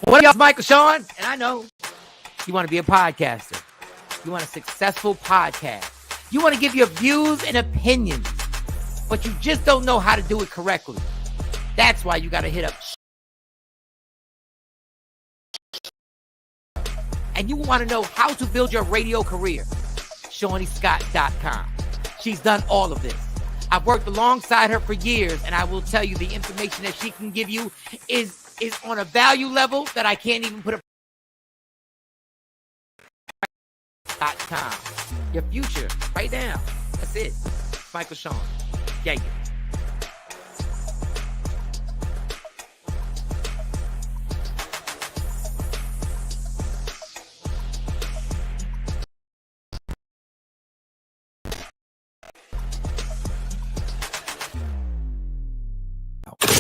What up, y'all? It's Michael Shawn, and I know you want to be a podcaster. You want a successful podcast. You want to give your views and opinions, but you just don't know how to do it correctly. That's why you got to hit up. And you want to know how to build your radio career. ShawneeScott.com. She's done all of this. I've worked alongside her for years, and I will tell you the information that she can give you is on a value level that I can't even put a .com. Your future, right now. That's it. Michael Shawn. Yeah.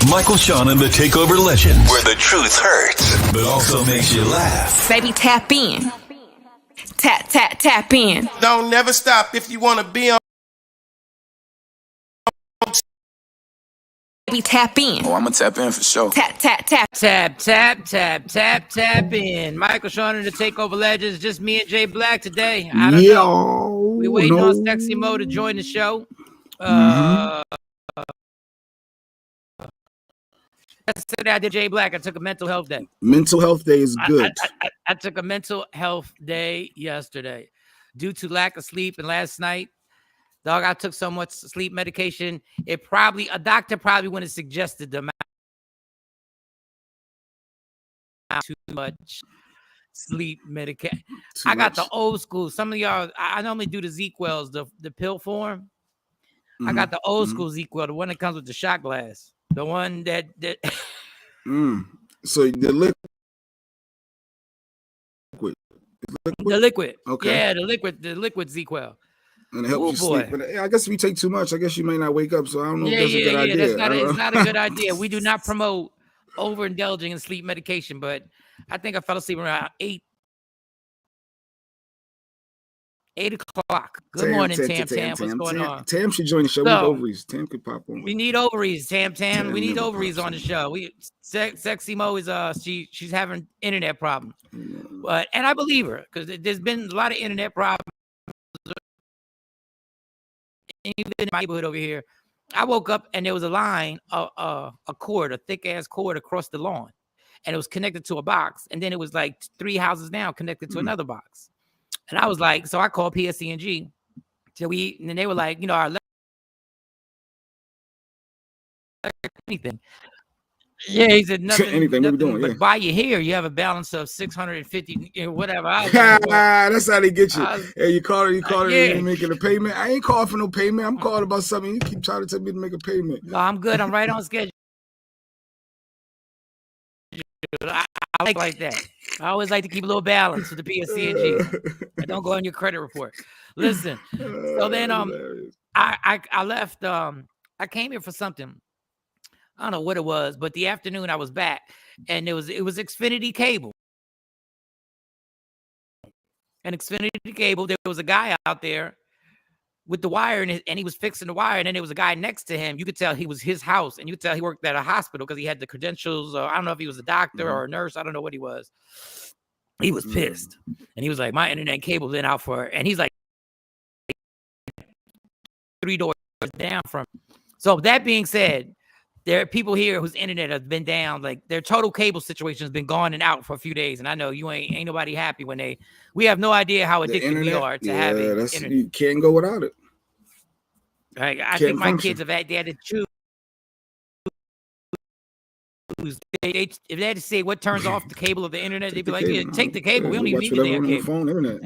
Michael Shawn and the Takeover Legends, where the truth hurts, but also makes you laugh. Baby, tap in. Tap in. Don't never stop if you want to be on. Baby, tap in. Oh, I'm going to tap in for sure. Tap. Tap in. Michael Shawn and the Takeover Legends. Just me and Jay Black today. I don't know. We waiting on Sexy Mo to join the show. Yesterday I did Jay Black. I took a mental health day. Mental health day is good. I took a mental health day yesterday due to lack of sleep. And last night, dog, I took so much sleep medication. A doctor probably wouldn't have suggested the amount too much sleep medication. I got the old school. Some of y'all, I normally do the ZQuils, the pill form. I got the old school ZQuil, the one that comes with the shot glass. The one that So the liquid. The liquid. Okay. Yeah, the liquid ZQuil. And it helps you sleep. But I guess if you take too much, I guess you may not wake up. So I don't know if that's a good idea. It's not a good idea. We do not promote overindulging in sleep medication, but I think I fell asleep around 8 o'clock. Good morning, Tam. What's going on? Tam should join the show. We need ovaries. Tam could pop on. We need ovaries, Tam. We need ovaries on the show. Sexy Mo is she's having internet problems, but and I believe her because there's been a lot of internet problems. Even in my neighborhood over here, I woke up and there was a line, a thick ass cord across the lawn, and it was connected to a box, and then it was like 3 houses down connected to another box. And I was like, so I called PSC&G. And then they were like, our anything. Yeah, he said nothing. Anything nothing, we doing? But yeah. While you're here, you have a balance of 650, whatever. That's how they get you. Hey, you call her and making a payment. I ain't calling for no payment. I'm calling about something. You keep trying to tell me to make a payment. No, I'm good. I'm right on schedule. I like that. I always like to keep a little balance with the PSC&G. And don't go on your credit report. Listen. So then I left. I came here for something. I don't know what it was, but the afternoon I was back, and it was Xfinity Cable. And Xfinity Cable, there was a guy out there with the wire, and he was fixing the wire, and then there was a guy next to him. You could tell he was his house, and you could tell he worked at a hospital because he had the credentials. I don't know if he was a doctor or a nurse. I don't know what he was. He was pissed, and he was like, "My internet cable's been out for," and he's like 3 doors down from. So that being said, there are people here whose internet has been down, like their total cable situation has been gone and out for a few days. And I know you ain't nobody happy when we have no idea how addicted we are to having internet. You can't go without it. Like, I think my kids have had to choose. If they had to say what turns off the cable of the internet, they'd be like, yeah, take the cable. We don't even need the damn cable. Phone, internet,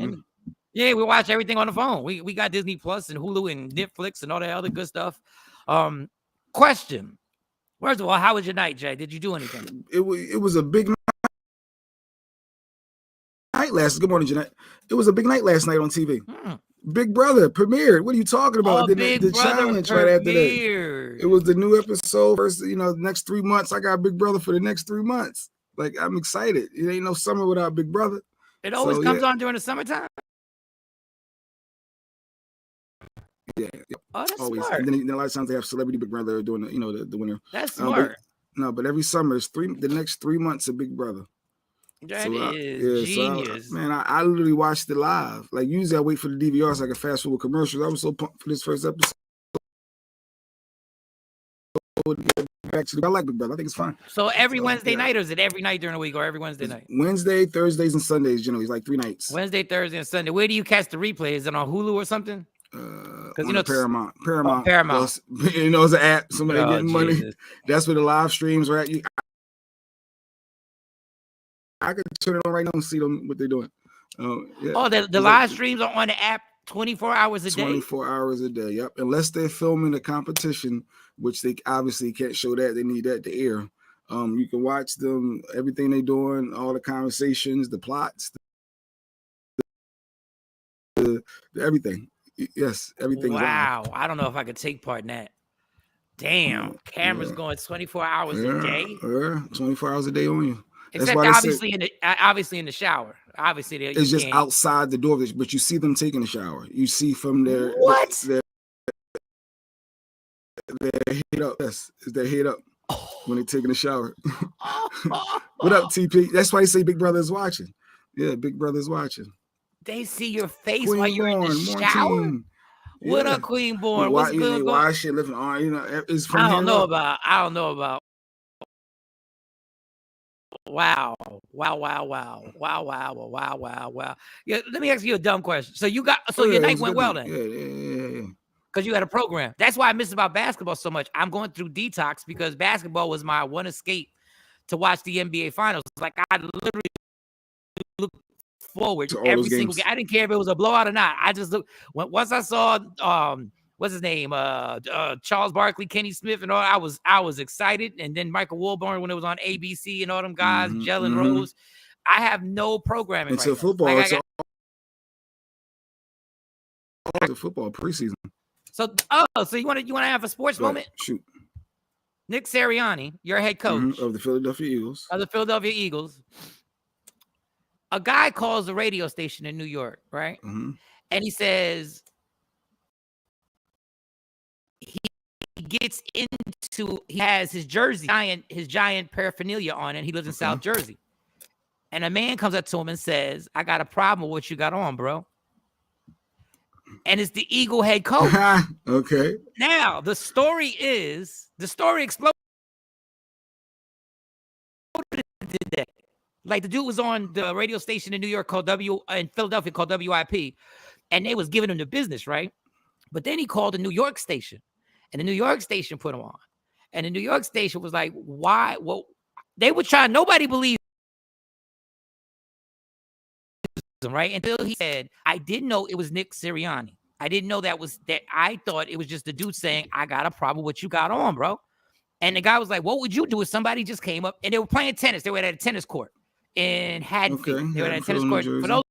yeah, we watch everything on the phone. We got Disney Plus and Hulu and Netflix and all that other good stuff. Question. First of all, how was your night, Jay? Did you do anything? It was a big night last. Good morning, Jeanette. It was a big night last night on TV. Big Brother premiered. What are you talking about? The challenge right after that. It was the new episode. First, next 3 months, I got Big Brother for the next 3 months. Like, I'm excited. It ain't no summer without Big Brother. It always comes on during the summertime. Yeah. Oh, that's always. smart. And then a lot of times they have Celebrity Big Brother doing the winner. That's smart. But every summer it's the next 3 months of Big Brother. That is genius. Man, I literally watched it live. Like usually I wait for the DVR so I can fast forward commercials. I was so pumped for this first episode. I like Big Brother. I think it's fine. So every Wednesday night, or is it every night during the week, or every Wednesday night? Wednesday, Thursdays, and Sundays. Generally, it's like 3 nights. Wednesday, Thursday, and Sunday. Where do you catch the replay? Is it on Hulu or something? Because you know Paramount. Oh, Paramount. You know, it's an app. Somebody getting money. Jesus. That's where the live streams are at. I can turn it on right now and see them what they're doing. Yeah. Oh, the live streams are on the app 24 hours a day. 24 hours a day. Yep. Unless they're filming a competition, which they obviously can't show that. They need that to air. You can watch them, everything they're doing, all the conversations, the plots, the everything. Yes, everything. Wow. I don't know if I could take part in that. Damn. Cameras going 24 hours a day. 24 hours a day on you. Except obviously in the shower. Obviously, it's just outside the door, but you see them taking a shower. You see from their their head up. Yes, is their head up when they're taking a shower. What up, TP? That's why they say Big Brother is watching. Yeah, Big Brother is watching. They see your face Queen while you're in the shower. Yeah. What up, Queen Born? What's good? Why shit living on? You know, it's from I don't know about. Wow. Yeah, let me ask you a dumb question. So your night went well then? Yeah. Because you had a program. That's why I miss about basketball so much. I'm going through detox because basketball was my one escape to watch the NBA finals. Like I literally look forward to every single game. I didn't care if it was a blowout or not. I just looked once I saw what's his name? Charles Barkley, Kenny Smith, and all. I was excited. And then Michael Wilborn when it was on ABC and all them guys, Jalen Rose. I have no programming. Until right football. Like the football preseason. So you want to have a sports moment? Shoot. Nick Sirianni, your head coach of the Philadelphia Eagles. A guy calls the radio station in New York, right? And he says he has his jersey, his giant paraphernalia on, and he lives in South Jersey. And a man comes up to him and says, "I got a problem with what you got on, bro." And it's the Eagle head coach. Okay. Now the story exploded today. Like the dude was on the radio station in New York in Philadelphia called WIP, and they was giving him the business, right? But then he called the New York station, and the New York station put him on, and the New York station was like, "Why?" Well, they were trying. Nobody believed him, right? Until he said, "I didn't know it was Nick Sirianni. I didn't know that. I thought it was just the dude saying, I got a problem with what you got on, bro." And the guy was like, "What would you do if somebody just came up?" And they were playing tennis. They were at a tennis court in Haddonfield. Okay. They were at a tennis court. For those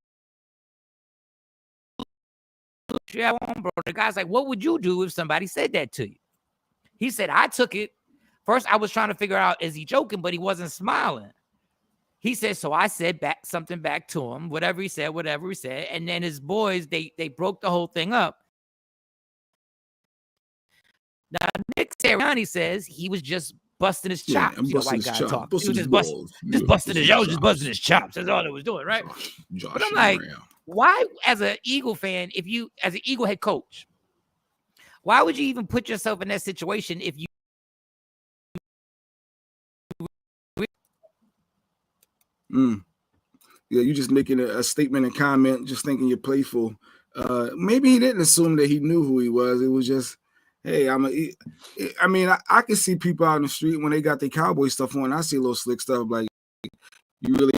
bro, the guy's like, "What would you do if somebody said that to you?" He said, "I took it. First, I was trying to figure out, is he joking? But he wasn't smiling." He said, so I said something back to him, whatever he said. And then his boys, they broke the whole thing up. Now, Nick Sirianni says he was just busting his chops. Yeah, white guy talk. He was just busting his chops. That's all it was doing, right? But I'm like, why, as an Eagle fan, as an Eagle head coach, why would you even put yourself in that situation if you Yeah, you just making a statement and comment, just thinking you're playful. Maybe he didn't assume that he knew who he was. It was just, hey, I can see people out in the street when they got their cowboy stuff on. I see a little slick stuff like, you really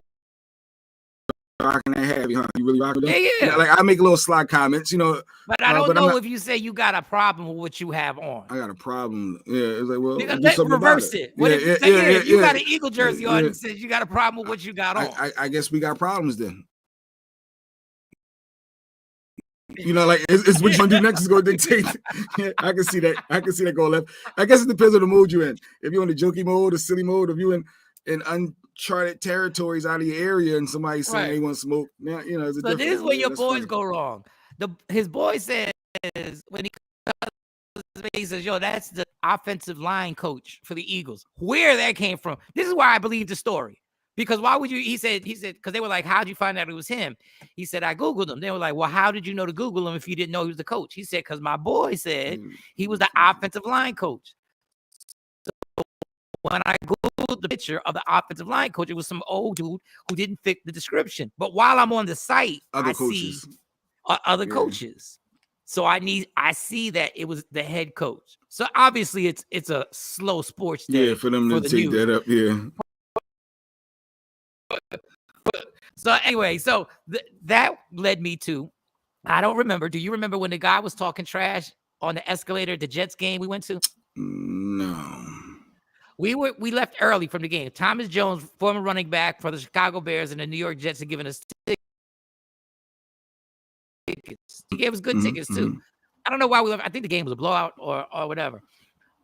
rocking that heavy, huh? You really rocking that? Yeah. Like I make little sly comments, you know. But I don't know if you say you got a problem with what you have on. I got a problem. Yeah, it's like, well, let's reverse it. What if you got an Eagle jersey on and says you got a problem with what you got on? I guess we got problems then. You know, like it's what you gonna do next is gonna dictate. I can see that. I can see that going left. I guess it depends on the mood you're in. If you're in the jokey mode, the silly mode, if you're in uncharted territories out of your area and somebody's saying they want to smoke, now you know. So this is where your boys go wrong. His boy says when he says, "Yo, that's the offensive line coach for the Eagles." Where that came from? This is why I believe the story, Because why would you? He said, because they were like, how'd you find out it was him? He said, I Googled him. They were like, well, how did you know to Google him if you didn't know he was the coach? He said, because my boy said he was the offensive line coach. So when I Googled the picture of the offensive line coach, it was some old dude who didn't fit the description. But while I'm on the site, I see other coaches. So I see that it was the head coach. So obviously it's a slow sports day. Yeah, for them to take that up. Yeah. So anyway, so that led me to, I don't remember. Do you remember when the guy was talking trash on the escalator at the Jets game we went to? No. We left early from the game. Thomas Jones, former running back for the Chicago Bears and the New York Jets, had given us tickets. He gave us good tickets too. I don't know why we left. I think the game was a blowout or whatever.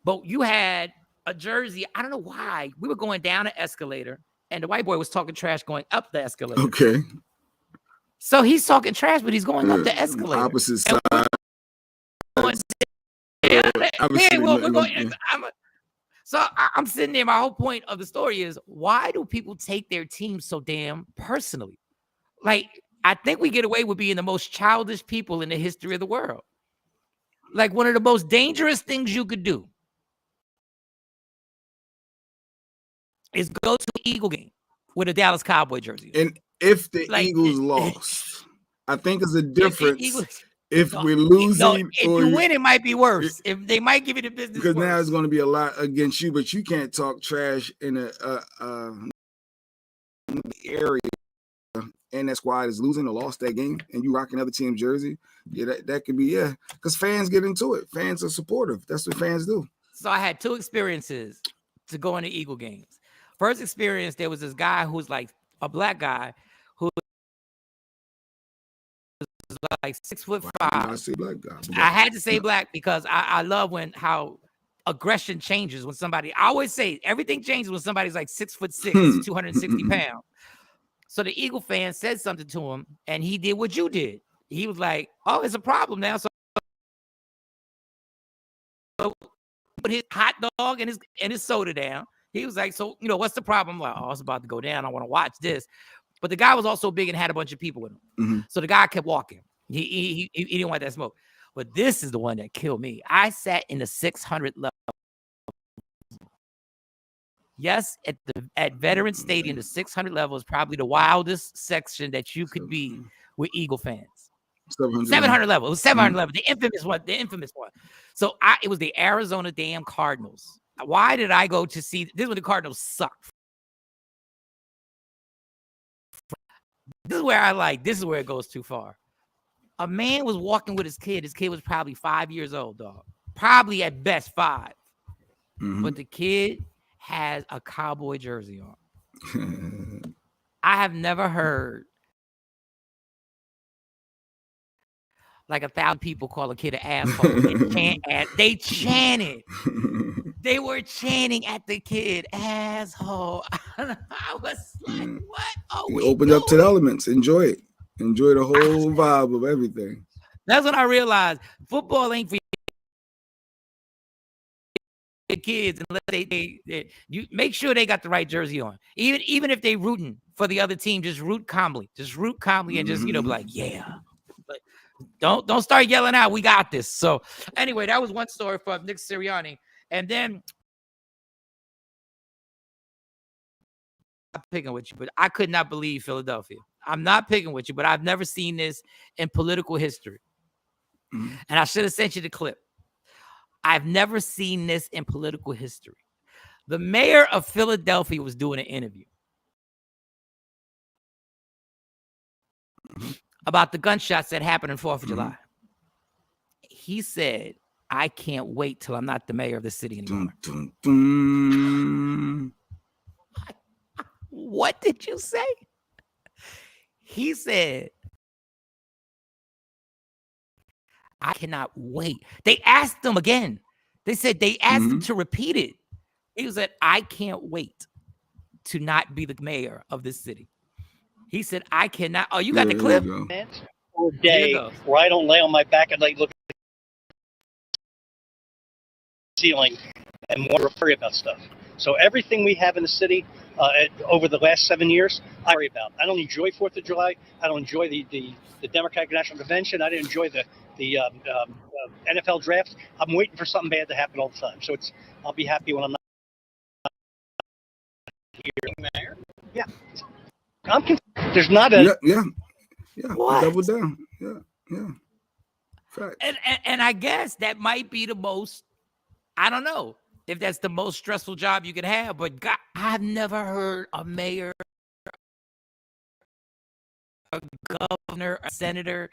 But you had a jersey. I don't know why. We were going down the escalator and the white boy was talking trash going up the escalator. Okay. So he's talking trash, but he's going up the escalator. Opposite side. So I'm sitting there. My whole point of the story is, why do people take their team so damn personally? Like, I think we get away with being the most childish people in the history of the world. Like, one of the most dangerous things you could do is go to an Eagle game with a Dallas Cowboy jersey. And if the Eagles lost, I think it's a difference. If we're losing, if you win, it might be worse. If they might give you the business, because now it's going to be a lot against you. But you can't talk trash in a area, and that squad is losing or lost that game, and you rock another team's jersey. Yeah, that could be because fans get into it. Fans are supportive. That's what fans do. So I had two experiences to go into Eagle games. First experience, there was this guy who's like a black guy who was like 6'5". I say black guy. I had to say black because I love how aggression changes when somebody. I always say everything changes when somebody's like 6'6", 260 pounds. So the Eagle fan said something to him, and he did what you did. He was like, "Oh, it's a problem now." So put his hot dog and his soda down. He was like, "So, what's the problem?" I'm like, "Oh, it's about to go down. I want to watch this." But the guy was also big and had a bunch of people with him. So the guy kept walking. He didn't want that smoke. But this is the one that killed me. I sat in the 600 level. Yes, at Veterans Stadium, the 600 level is probably the wildest section that you could be with Eagle fans. 700 level. It was 700 level. The infamous one. So it was the Arizona damn Cardinals. Why did I go to see? This is when the Cardinals sucked. This is where it goes too far. A man was walking with his kid. His kid was probably 5 years old, dog. Probably at best 5. But the kid has a Cowboy jersey on. I have never heard like 1,000 people call a kid an asshole. They chanted. They were chanting at the kid, asshole. I was like, what are we opened doing? Up to the elements. Enjoy it. Enjoy the whole vibe of everything. That's when I realized football ain't for your kids unless they you make sure they got the right jersey on. Even if they rooting for the other team, just root calmly. Just root calmly and just, be like, yeah. But don't start yelling out, we got this. So anyway, that was one story from Nick Sirianni. And then I'm picking with you, but I could not believe Philadelphia. I'm not picking with you, but I've never seen this in political history. And I should have sent you the clip. I've never seen this in political history. The mayor of Philadelphia was doing an interview about the gunshots that happened on 4th of July. He said, I can't wait till I'm not the mayor of the city anymore. What did you say? He said, I cannot wait. They asked him again. They said they asked him to repeat it. He said, I can't wait to not be the mayor of this city. He said, I cannot. Oh, you got the clip? Or day where I don't lay on my back and look at the ceiling and worry about stuff. So everything we have in the city over the last 7 years, I worry about. I don't enjoy 4th of July. I don't enjoy the Democratic National Convention. I didn't enjoy the NFL draft. I'm waiting for something bad to happen all the time. So I'll be happy when I'm not here. Mayor? Yeah. There's not a yeah. Double down. Yeah. Fact. And I guess that might be the most. I don't know if that's the most stressful job you can have, but God, I've never heard a mayor, a governor, a senator,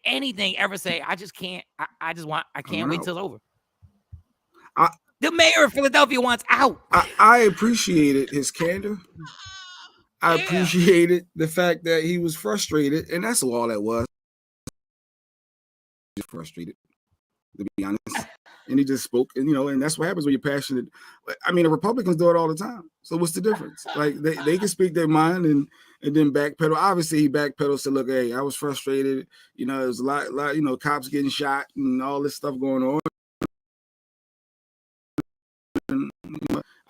anything ever say, I just can't. I can't wait till it's over. The mayor of Philadelphia wants out. I appreciated his candor. I appreciated the fact that he was frustrated, and that's all that was. Just frustrated, to be honest. And he just spoke, and and that's what happens when you're passionate. I mean, the Republicans do it all the time. So what's the difference? Like they can speak their mind and then backpedal. Obviously, he backpedals to look, hey, I was frustrated. There's a lot, cops getting shot and all this stuff going on. And,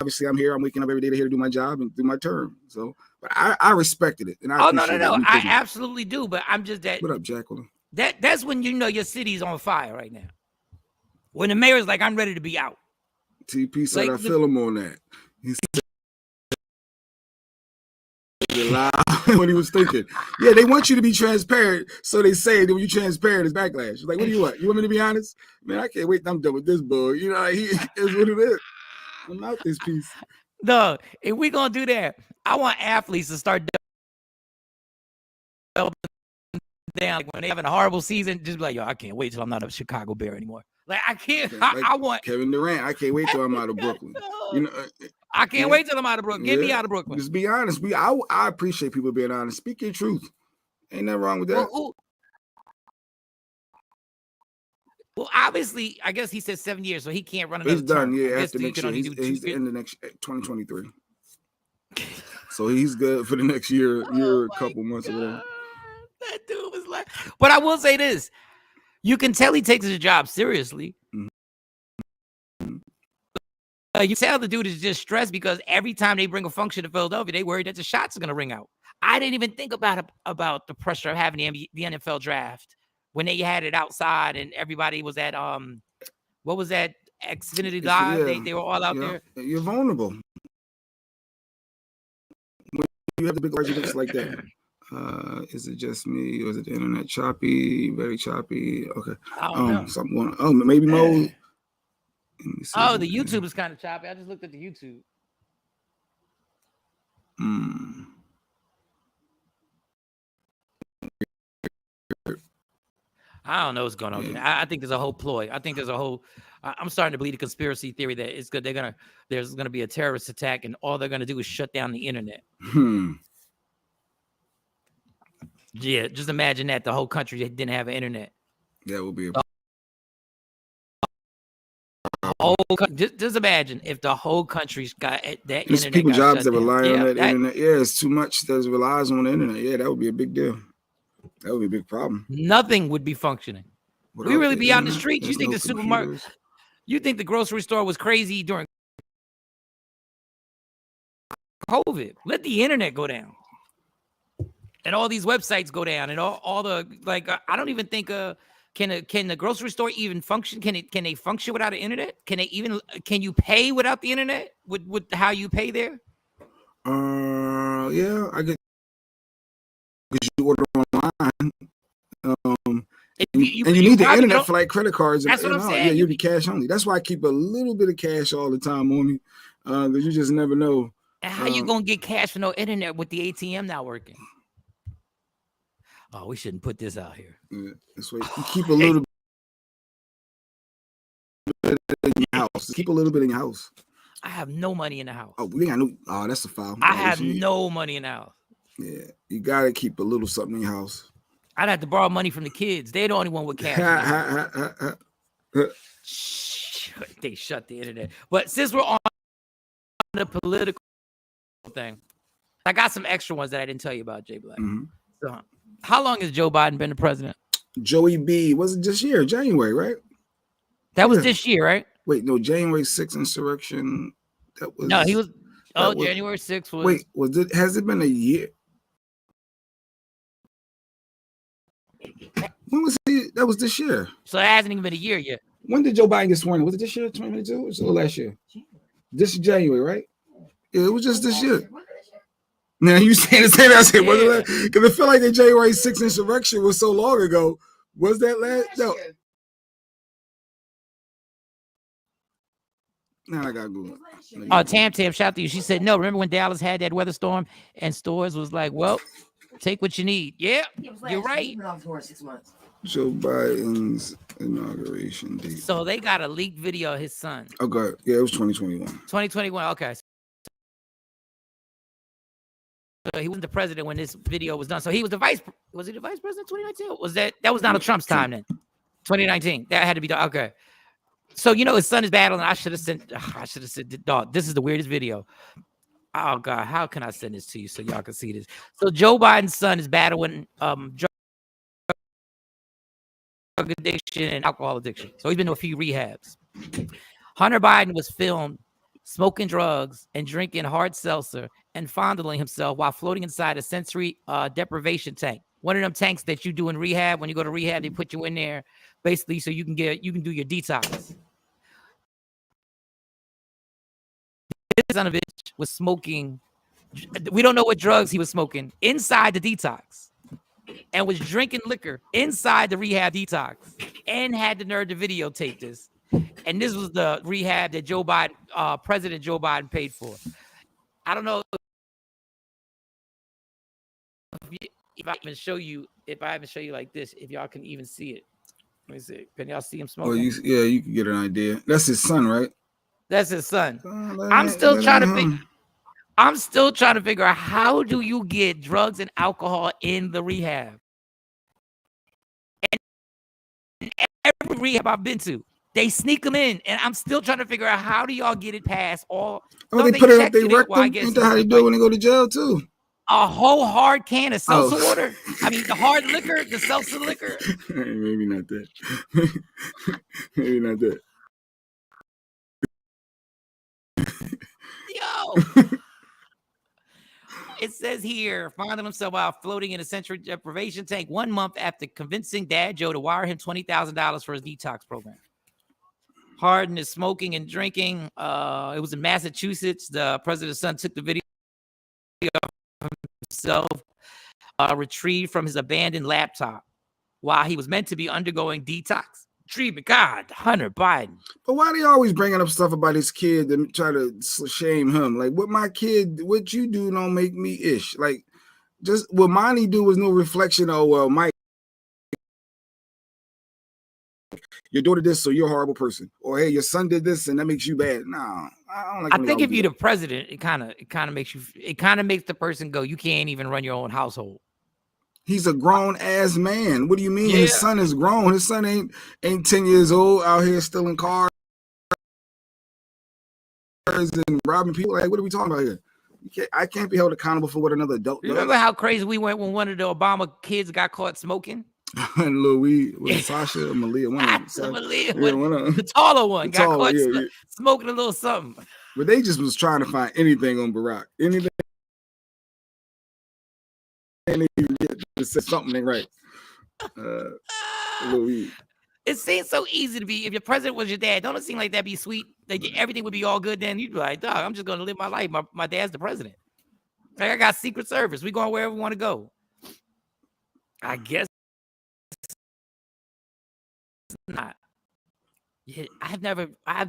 obviously, I'm here. I'm waking up every day to here to do my job and do my term. So, but I respected it. And I no. I absolutely do. But I'm just that. What up, Jacqueline? That's when your city's on fire right now. When the mayor's like, I'm ready to be out. TP said, like, I feel him on that. He said loud when he was thinking. Yeah, they want you to be transparent. So they say that when you're transparent, it's backlash. Like, what do you want? You want me to be honest? Man, I can't wait. I'm done with this bull. He is what it is. I'm out this piece. No, if we're going to do that, I want athletes to start down. Like when they having a horrible season, just be like, yo, I can't wait till I'm not a Chicago Bear anymore. Like I can't. Like I want Kevin Durant. I can't wait till I'm out of Brooklyn. I can't wait till I'm out of Brooklyn. Get me out of Brooklyn. Just be honest. I appreciate people being honest. Speak your truth. Ain't nothing wrong with that. Well, obviously, I guess he said 7 years, so he can't run another He's done. term. Yeah, after next year. He's in the next 2023. So he's good for the next year, couple months or whatever. That dude was like, but I will say this. You can tell he takes his job seriously. Mm-hmm. You tell the dude is just stressed because every time they bring a function to Philadelphia, they worry that the shots are going to ring out. I didn't even think about the pressure of having the NFL draft when they had it outside and everybody was at what was that, Xfinity Live? Yeah. They were all out there. You're vulnerable when you have the big arguments like that. Is it just me or is it the internet choppy? Very choppy. Okay. Something going on. Oh, maybe Mo. Oh, the YouTube is kind of choppy. I just looked at the YouTube. I don't know what's going on. Yeah. I think there's a whole ploy. I think there's a whole. I'm starting to believe the conspiracy theory that it's good. There's gonna be a terrorist attack, and all they're gonna do is shut down the internet. Yeah, just imagine that the whole country didn't have an internet. That would be just imagine if the whole country's got that There's internet. People jobs that rely on that internet. Yeah, it's too much that relies on the internet. Yeah, that would be a big deal. That would be a big problem. Nothing would be functioning. We really be out in the streets. You think the supermarket, you think the grocery store was crazy during COVID? Let the internet go down. And all these websites go down, and all the I don't even think can the grocery store even function? Can they function without the internet? Can you pay without the internet? With how you pay there? Yeah, I get because you order online. You need the internet for like credit cards. That's what I'm saying. Yeah, you be cash only. That's why I keep a little bit of cash all the time on me, because you just never know. And how you gonna get cash for no internet with the ATM not working? Oh, we shouldn't put this out here. Yeah, that's why you keep a little bit in your house. Keep a little bit in your house. I have no money in the house. Oh, we got no. Oh, that's a foul. I have no money in the house. Yeah, you gotta keep a little something in your house. I'd have to borrow money from the kids. They're the only one with cash. They shut the internet. But since we're on the political thing, I got some extra ones that I didn't tell you about, Jay Black. Mm-hmm. So, how long has Joe Biden been the president? Joey B. Was it this year? January, right? That was this year, right? Wait, no, January 6th insurrection. That was no. He was. Oh, January 6th was. Wait, has it been a year? When was he? That was this year. So it hasn't even been a year yet. When did Joe Biden get sworn in? Was it this year, 2022, or last year? This is January, right? Yeah, it was just this year. Now you saying the same? I said, because I feel like the January 6th insurrection was so long ago. Was that last? No. Now I gotta Google. Tam, shout out to you. She said, no, remember when Dallas had that weather storm and stores was like, well, take what you need. Yeah, you're right. Joe Biden's inauguration date. So they got a leaked video of his son. Okay, yeah, it was 2021. 2021, okay. So he wasn't the president when this video was done. So he was the vice. Was he the vice president in 2019? Was that was Donald Trump's time then? 2019. That had to be done. Okay. So his son is battling. I should have sent. Dog. This is the weirdest video. Oh God, how can I send this to you so y'all can see this? So Joe Biden's son is battling drug addiction and alcohol addiction. So he's been to a few rehabs. Hunter Biden was filmed smoking drugs and drinking hard seltzer and fondling himself while floating inside a sensory deprivation tank. One of them tanks that you do in rehab. When you go to rehab, they put you in there basically so you can do your detox. This son of a bitch was smoking. We don't know what drugs he was smoking inside the detox, and was drinking liquor inside the rehab detox, and had the nerve to videotape this. And this was the rehab that Joe Biden, President Joe Biden, paid for. I don't know if I even show you. If I even show you like this, if y'all can even see it. Let me see. Can y'all see him smoking? Well, you can get an idea. That's his son, right? That's his son. I'm still trying to figure out how do you get drugs and alcohol in the rehab? And every rehab I've been to, they sneak them in, and I'm still trying to figure out how do y'all get it past all. Oh, they put it up. They wreck them. Ain't that how they do when they go to jail too? A whole hard can of seltzer water. I mean, the hard liquor, the seltzer liquor. Maybe not that. Maybe not that. Yo. It says here, finding himself while floating in a sensory deprivation tank 1 month after convincing Dad Joe to wire him $20,000 for his detox program. Harden is smoking and drinking. It was in Massachusetts. The president's son took the video of himself retrieved from his abandoned laptop while he was meant to be undergoing detox treatment. God, Hunter Biden. But why they always bringing up stuff about his kid and try to shame him? Like, what you do don't make me ish. Like, just what Monty do was no reflection. Oh, well, Mike, your daughter did this, so you're a horrible person. Or, hey, your son did this, and that makes you bad. No, I don't like. I think if you're the president, it kind of makes the person go, you can't even run your own household. He's a grown ass man. What do you mean? Yeah. His son is grown. His son ain't 10 years old out here stealing cars and robbing people. Like, what are we talking about here? I can't be held accountable for what another adult does. Remember how crazy we went when one of the Obama kids got caught smoking? And Louis, was Sasha or Malia? One of them. The taller one got caught smoking a little something. But they just was trying to find anything on Barack. Anything. Just said something ain't right. Louis. It seems so easy to be. If your president was your dad, don't it seem like that'd be sweet? Like everything would be all good. Then you'd be like, dog, I'm just gonna live my life. My dad's the president. Like I got Secret Service. We going wherever we want to go. I guess not. Yeah, I've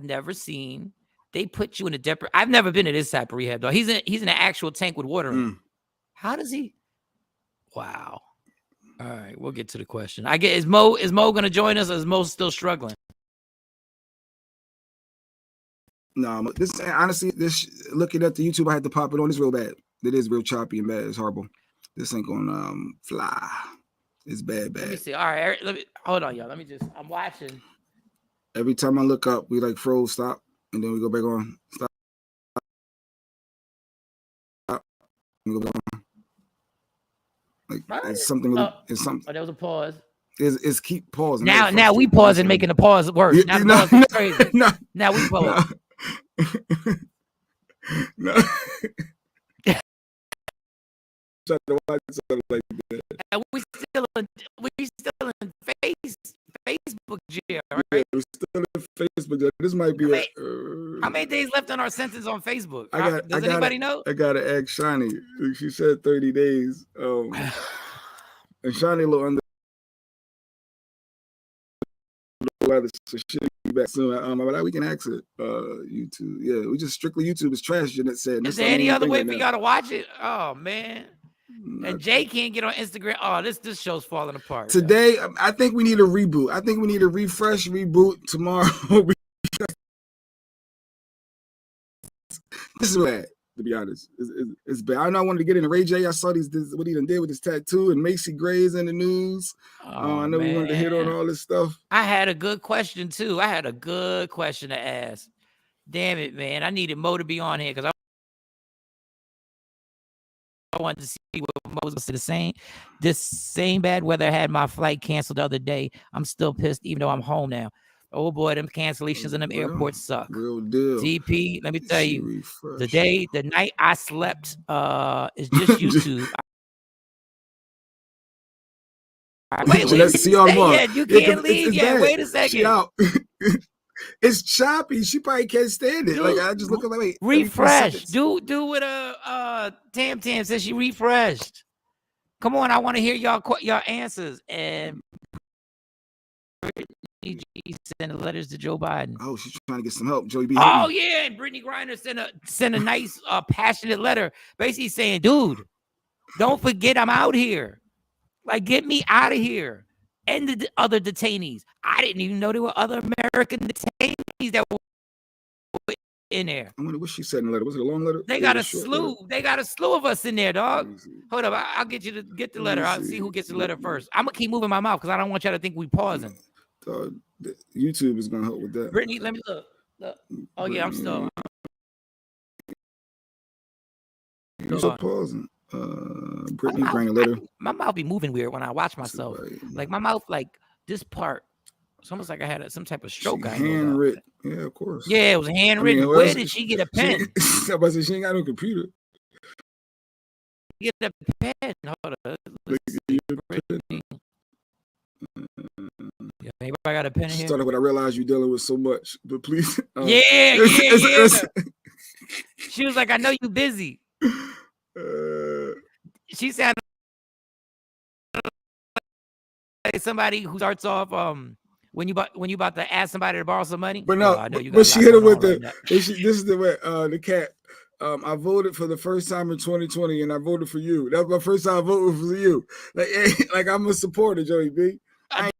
never seen. They put you in a I've never been to this type of rehab though. He's in an actual tank with water in it. How does he? Wow. All right, we'll get to the question. I get is Mo going to join us, or is Mo still struggling? No, this honestly, looking at the YouTube, I had to pop it on. It's real bad. It is real choppy and bad. It's horrible. This ain't gonna fly. It's bad. Let me see. All right, hold on, y'all. I'm watching. Every time I look up, we like froze, stop, and then we go back on. Stop. We go back on. Like it's something. It's something. Oh, there was a pause. It's keep pausing. Now we pause and making the pause worse. Now we pause. No. Now we pause. No. Try to watch something like that. And we still in Facebook jail, right? Yeah, we're still in Facebook jail. This might be how many days left on our sentence on Facebook? Does anybody know? I gotta ask Shawnee. She said 30 days. And Shawnee a little under. So she'll be back soon. But we can ask it. YouTube. Yeah, we just strictly YouTube is trash. Jeanette said. Is there any other way we gotta watch it? Oh man. And Jay can't get on Instagram. Oh, this show's falling apart. Today, I think we need a reboot. I think we need a refresh, reboot tomorrow. This is bad, to be honest. It's bad. I know I wanted to get into Ray J. I saw what he done did with his tattoo, and Macy Gray's in the news. I know we wanted to hit on all this stuff. I had a good question too. I had a good question to ask. Damn it, man! I needed Mo to be on here because I wanted to see what Mo was saying. This same bad weather had my flight canceled the other day. I'm still pissed, even though I'm home now. Oh boy, them cancellations in them airports suck. Real deal. DP, let me tell you, the night I slept is just YouTube. Wait, you can't leave yet. Wait a second. It's choppy. She probably can't stand it. Dude, like I just look at wait. Refresh. Do what Tam says she refreshed. Come on, I want to hear y'all answers. And Brittany G sent letters to Joe Biden. Oh, she's trying to get some help. Joey B. Oh yeah, and Brittany Griner sent a nice passionate letter, basically saying, "Dude, don't forget I'm out here. Like, get me out of here." And the other detainees. I didn't even know there were other American detainees that were in there. I wonder what she said in the letter. Was it a long letter? They got a slew. Letter? They got a slew of us in there, dog. Hold up. I'll get you to get the letter. I'll see who gets the letter first. I'm going to keep moving my mouth because I don't want y'all to think we pausing. YouTube is going to help with that. Brittany, let me look. Oh, yeah, I'm still. You're still pausing. Brittany Griner letter. My mouth be moving weird when I watch myself. Like my mouth, like this part, it's almost like I had some type of stroke. Handwritten. Yeah, of course. Yeah, it was handwritten. Where did she get a pen? She ain't got no computer. Get a pen. Hold on. Yeah, maybe I got a pen in here. Started when I realized you're dealing with so much, but please. Yeah. She was like, "I know you busy." She sounded like somebody who starts off when you about to ask somebody to borrow some money. But no, but she hit it with this is the way the cat. I voted for the first time in 2020, and I voted for you. That was my first time voting for you. Like I'm a supporter, Joey B. Why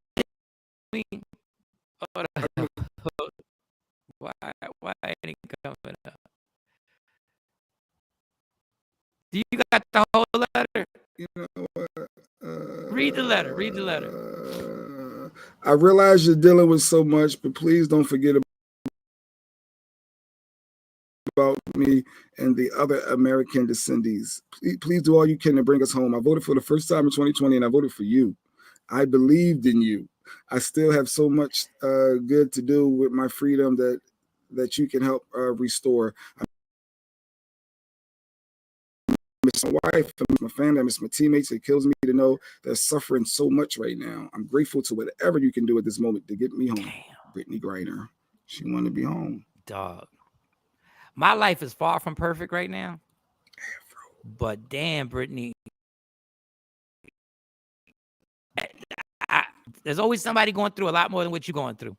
ain't it coming up? Do you got the whole letter? You know what? Read the letter. I realize you're dealing with so much, but please don't forget about me and the other American descendees. Please do all you can to bring us home. I voted for the first time in 2020, and I voted for you. I believed in you. I still have so much good to do with my freedom that you can help restore. I miss my wife, I miss my family, I miss my teammates. It kills me to know they're suffering so much right now. I'm grateful to whatever you can do at this moment to get me home. Damn. Brittany Griner, she wanted to be home. Dog. My life is far from perfect right now. But damn, Brittany. There's always somebody going through a lot more than what you're going through.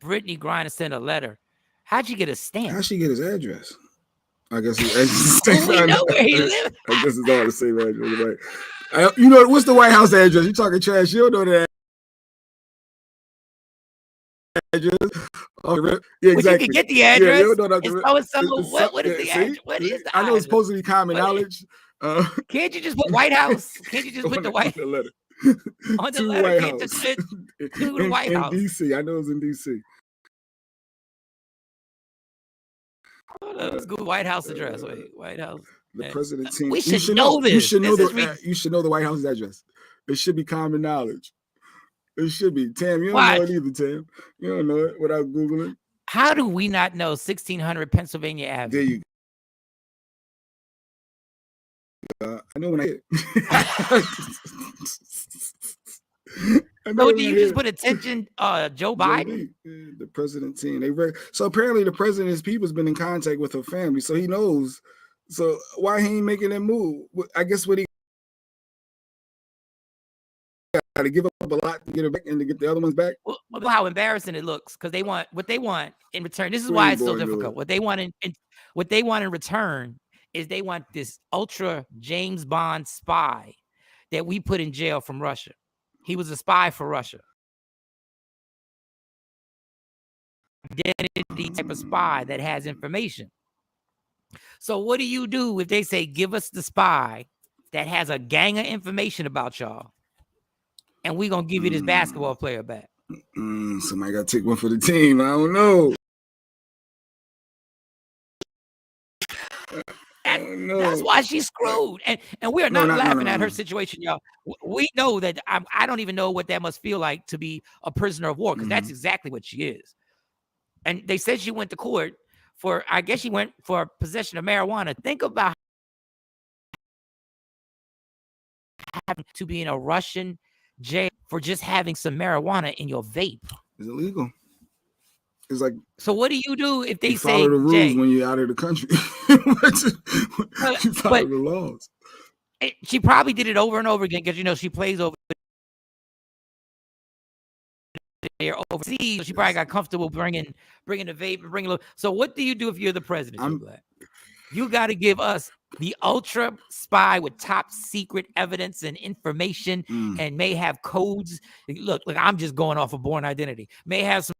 Brittany Griner sent a letter. How'd you get a stamp? How'd she get his address? I guess we know where he lives. I guess it's all the same address. Like, you know, what's the White House address? You talking trash? You don't know that address. Oh, yeah, exactly. Well, you can get the address. Yeah, what is the address? What is the I know it's supposed to be common knowledge. Can't you just put White House? Can't you just put the White House? On the letter, can't just fit to the White House. In D.C. I know it's in D.C. Let's go White House address. Wait, White House. The president's team. We should know this. You should know the White House address. It should be common knowledge. It should be. Tam, you don't know it either, Tam. You don't know it without Googling. How do we not know 1600 Pennsylvania Avenue? There you go. I know when I hit. So do you just put attention, Joe Biden? The president team. So apparently the president and his people's been in contact with her family, so he knows. So why he ain't making that move? I guess what he got to give up a lot to get her back and to get the other ones back. Well, how embarrassing it looks, because they want what they want in return. This is why it's so difficult. What they want in return is they want this ultra James Bond spy that we put in jail from Russia. He was a spy for Russia. Identity type of spy that has information. So what do you do if they say, give us the spy that has a gang of information about y'all, and we're going to give you this basketball player back? Somebody got to take one for the team. I don't know. That's why she's screwed. And we are not laughing at her situation, y'all. We know that I don't even know what that must feel like to be a prisoner of war, because that's exactly what she is. And they said she went to court for, I guess she went for possession of marijuana. Think about having to be in a Russian jail for just having some marijuana in your vape. It's illegal. It's like, so what do you do if they say follow the rules when you're out of the country? You follow the laws. She probably did it over and over again because she plays over there overseas. So she probably got comfortable bringing the vape and bringing. So what do you do if you're the president? You got to give us the ultra spy with top secret evidence and information, and may have codes. Look, I'm just going off of Born Identity. May have some.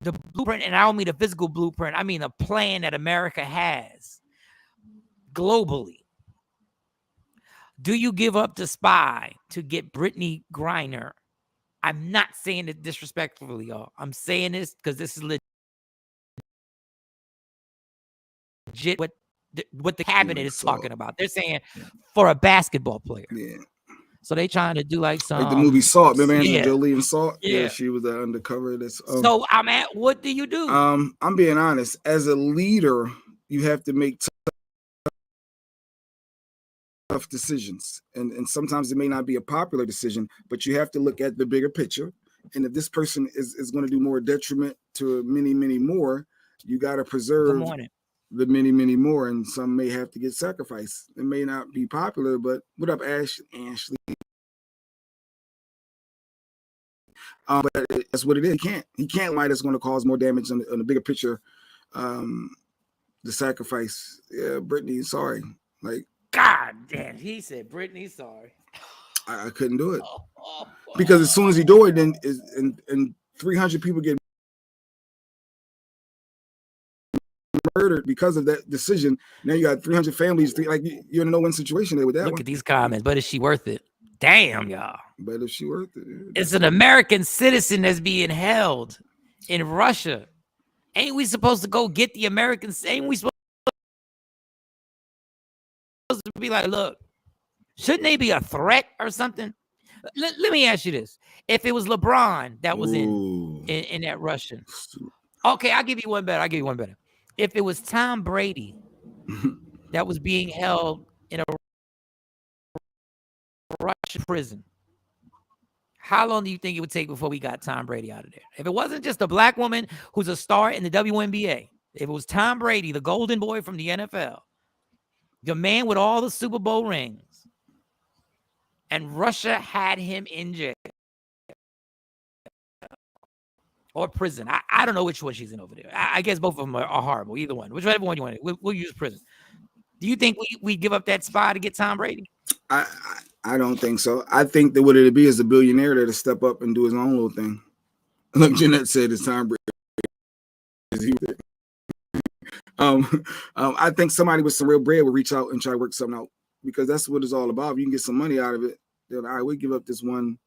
The blueprint, and I don't mean the physical blueprint, I mean a plan that America has globally. Do you give up the spy to get Brittany Griner? I'm not saying it disrespectfully, y'all. I'm saying this because this is legit what the cabinet is talking about. They're saying for a basketball player. Yeah. So they trying to do like some, like the movie Salt. Remember Angelina Jolie and Salt? Yeah, she was undercover. So I'm at. What do you do? I'm being honest. As a leader, you have to make tough decisions, and sometimes it may not be a popular decision, but you have to look at the bigger picture. And if this person is going to do more detriment to many, many more, you got to preserve the many, many more, and some may have to get sacrificed. It may not be popular, but what up, Ashley? But that's what it is. He can't lie. That's going to cause more damage on the bigger picture. The sacrifice. Yeah, Brittany, sorry. Like, God damn, he said, Brittany, sorry. I couldn't do it because as soon as he do it, then and 300 people get murdered because of that decision. Now you got 300 families. You're in a no-win situation there with that. Look at these comments. But is she worth it? Damn, y'all. But if she worth it, it's an American citizen that's being held in Russia. Ain't we supposed to go get the Americans? Ain't we supposed to be like, look, shouldn't they be a threat or something? Let me ask you this. If it was LeBron that was in that Russian. Okay, I'll give you one better. If it was Tom Brady that was being held in a Russian prison, how long do you think it would take before we got Tom Brady out of there? If it wasn't just a black woman who's a star in the WNBA, if it was Tom Brady, the golden boy from the NFL, the man with all the Super Bowl rings, and Russia had him in jail or prison. I don't know which one she's in over there. I guess both of them are horrible. Either one. Whichever one you want. We'll use prison. Do you think we give up that spy to get Tom Brady? I don't think so. I think that what it'd be is a billionaire there to step up and do his own little thing. Like Jeanette said, it's Tom Brady. I think somebody with some real bread would reach out and try to work something out, because that's what it's all about. If you can get some money out of it, then all right, we give up this one,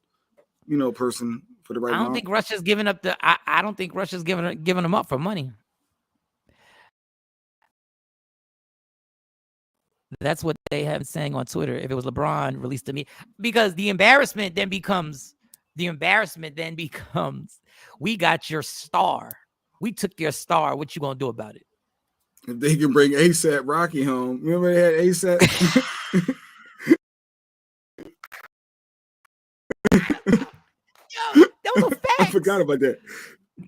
person for the right. I don't think Russia's giving up I don't think Russia's giving them up for money. That's what they have been saying on Twitter. If it was LeBron released to me, because the embarrassment then becomes, we got your star. We took your star. What you gonna do about it? If they can bring ASAP Rocky home. Remember they had ASAP? Yo, those are facts. I forgot about that.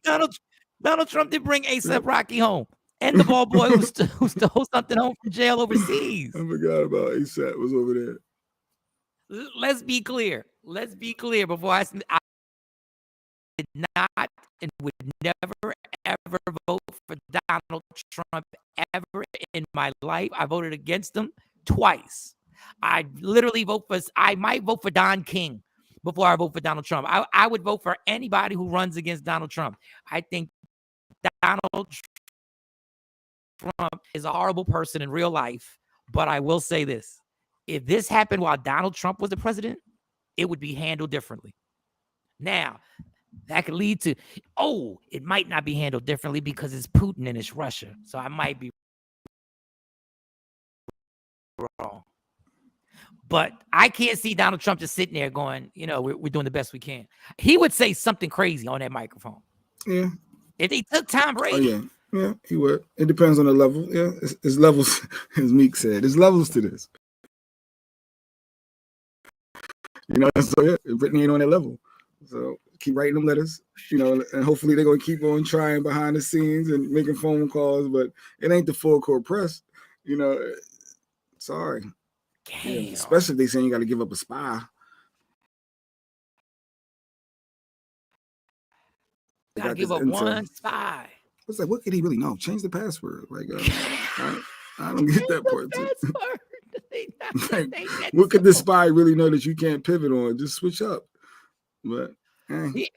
Donald Trump did bring ASAP Rocky home. And the ball boy who stole something home from jail overseas. I forgot about ASAP was over there. Let's be clear. Let's be clear before I did not and would never, ever vote for Donald Trump ever in my life. I voted against him twice. I literally I might vote for Don King before I vote for Donald Trump. I would vote for anybody who runs against Donald Trump. I think Donald Trump is a horrible person in real life, but I will say this. If this happened while Donald Trump was the president, it would be handled differently. Now, that could lead to, it might not be handled differently because it's Putin and it's Russia. So I might be wrong. But I can't see Donald Trump just sitting there going, we're doing the best we can. He would say something crazy on that microphone. Yeah. If they took Tom Brady. Oh, yeah. Yeah, he would. It depends on the level. Yeah, it's levels, as Meek said. There's levels to this. So yeah, Brittany ain't on that level. So keep writing them letters, and hopefully they're going to keep on trying behind the scenes and making phone calls, but it ain't the full court press. Sorry. Yeah, especially if they saying you got to give up a spy. Got to give up one spy. It's like, what could he really know? Change the password. Like, I don't get that part. What could the spy really know that you can't pivot on? Just switch up. But he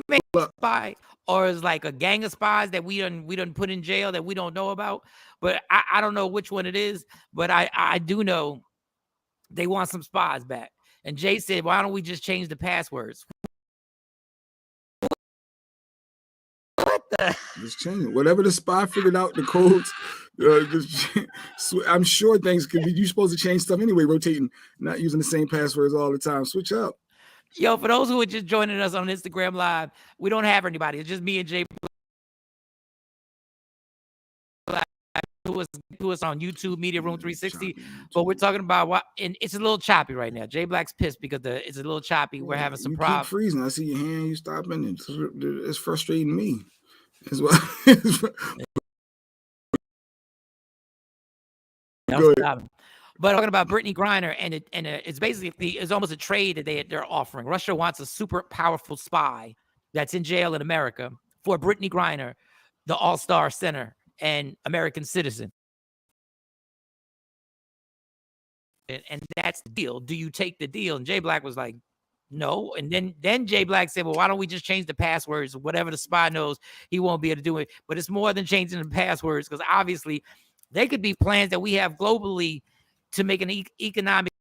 may be a spy, or is like a gang of spies that we done put in jail that we don't know about. But I don't know which one it is. But I do know they want some spies back. And Jay said, why don't we just change the passwords? Just change it. Whatever the spy figured out the codes, I'm sure things could be. You're supposed to change stuff anyway, rotating, not using the same passwords all the time. Switch up. Yo, for those who are just joining us on Instagram Live, we don't have anybody. It's just me and Jay. To us on YouTube, Media Room 360, but we're talking about what, and it's a little choppy right now. Jay Black's pissed because it's a little choppy. We're having some problems. Keep freezing. I see your hand. You stopping. It's frustrating me as well. Go ahead. But talking about Brittany Griner, and it's basically it's almost a trade that they're offering. Russia wants a super powerful spy that's in jail in America for Brittany Griner, the all-star center and American citizen. And that's the deal. Do you take the deal? And Jay Black was like, no. And then Jay Black said, well, why don't we just change the passwords? Whatever the spy knows, he won't be able to do it. But it's more than changing the passwords, because obviously they could be plans that we have globally to make an economic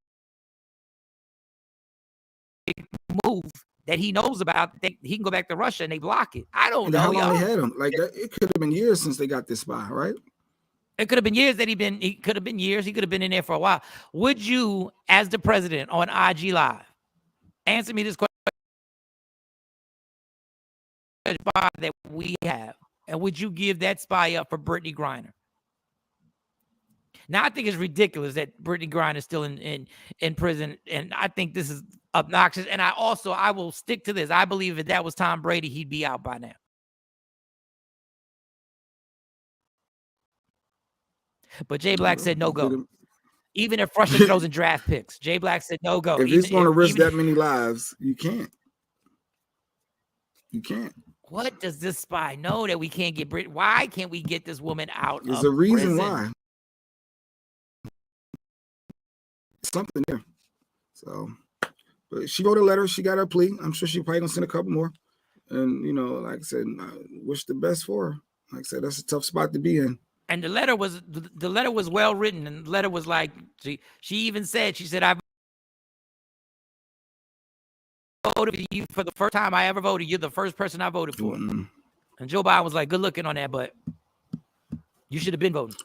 move that he knows about. He can go back to Russia and they block it. I don't know. How long they had him? Like it could have been years since they got this spy, right? It could have been years that he could have been years. He could have been in there for a while. Would you, as the president on IG Live, answer me this question that we have, and would you give that spy up for Brittany Griner? Now, I think it's ridiculous that Brittany Griner is still in prison, and I think this is obnoxious. And I will stick to this. I believe if that was Tom Brady, he'd be out by now. But Jay Black said no go. Even if Russia throws in draft picks, Jay Black said no go. If he's going to risk that many lives, you can't. You can't. What does this spy know that we can't get Brittany? Why can't we get this woman out? There's a reason why. Something there. So, but she wrote a letter. She got her plea. I'm sure she probably gonna send a couple more. And like I said, I wish the best for her. Like I said, that's a tough spot to be in. And the letter was well written, and the letter was like she even said, I voted for you for the first time I ever voted. You're the first person I voted for. Mm-hmm. And Joe Biden was like, good looking on that, but you should have been voting.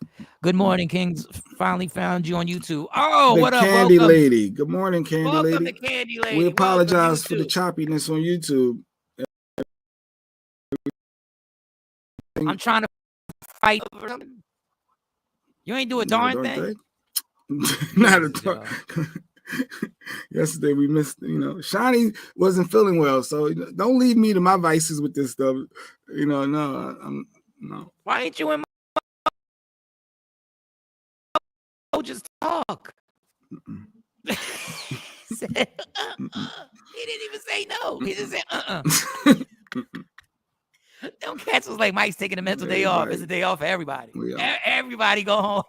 Good morning, Kings. Finally found you on YouTube. Oh, what up, Candy Lady? Good morning, Candy Welcome Lady. To Candy Lady. We apologize for the choppiness on YouTube. I'm trying to fight over something. You ain't do a darn thing? Not a darn. Yesterday we missed, Shawnee wasn't feeling well, so don't leave me to my vices with this stuff. No. Why ain't you in my just talk? He said, He didn't even say no. He just said, Them cats was like Mike's taking a mental day off. It's a day off for everybody. Everybody go home.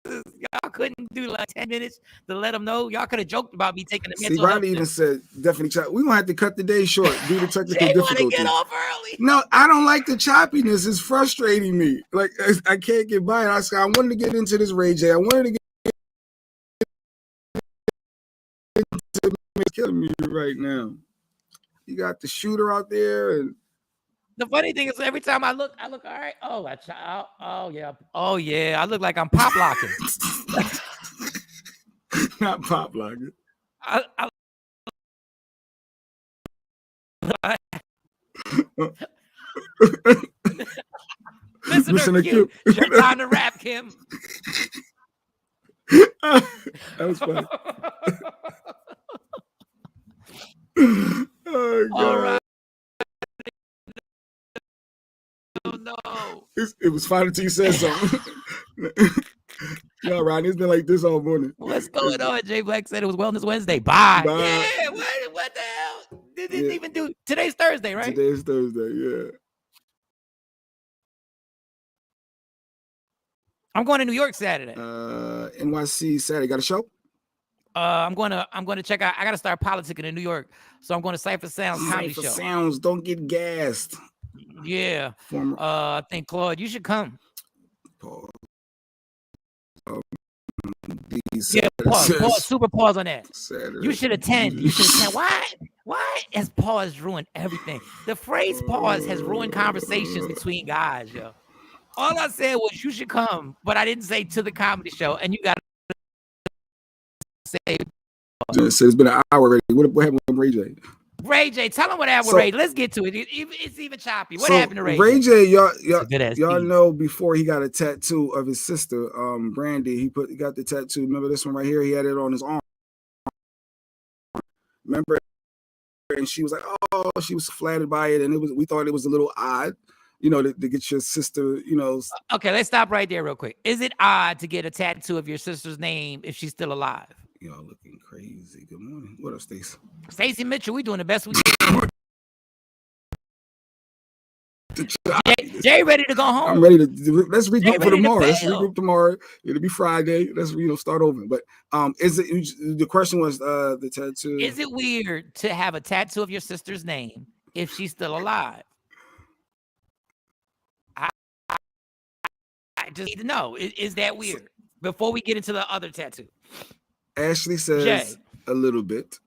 Y'all couldn't do like 10 minutes to let them know. Y'all could have joked about me taking the mental. Ronnie even said definitely chop. We gonna have to cut the day short due to technical difficulties. Want to get off early. No, I don't like the choppiness. It's frustrating me. Like I can't get by it. I wanted to get into this Ray J. I wanted to get into killing me right now. You got the shooter out there, and the funny thing is, every time I look all right. Oh yeah. I look like I'm pop locking. Not pop locking. Listen to Kim. Shut down the rap, Kim. That was funny. Oh, God. All right. No. It was fine until you said something. Yeah, Ronnie, it's been like this all morning. What's going on? Jay Black said it was Wellness Wednesday. Bye. Yeah, what the hell? Didn't even do. Today's Thursday, right? Today's Thursday, yeah. I'm going to New York Saturday. NYC Saturday. Got a show? I'm going to check out. I got to start politicking in New York, so I'm going to Cypher Sounds comedy show. Cypher Sounds, don't get gassed. Yeah. I think Claude, you should come. Pause. Pause. Super pause on that. Saturday. You should attend. Why has pause ruined everything? The phrase pause has ruined conversations between guys, yo. All I said was you should come, but I didn't say to the comedy show, and you got to say pause. So it's been an hour already. What happened with Ray J? Ray J, tell him what happened with Ray. Let's get to it. It's even choppy. What happened to Ray J? Ray J, y'all know before he got a tattoo of his sister, Brandy. He got the tattoo. Remember this one right here? He had it on his arm. Remember? And she was like, "Oh," she was flattered by it, and we thought it was a little odd, to get your sister, Okay, let's stop right there real quick. Is it odd to get a tattoo of your sister's name if she's still alive? Y'all looking crazy. Good morning. What up, Stacey? Stacey Mitchell, we doing the best we can. Jay ready to go home. I'm ready to. Let's regroup for tomorrow. Let's regroup tomorrow. It'll be Friday. Let's start over. But is it? The question was the tattoo. Is it weird to have a tattoo of your sister's name if she's still alive? I just need to know. Is that weird? Before we get into the other tattoo. Ashley says Jay. A little bit.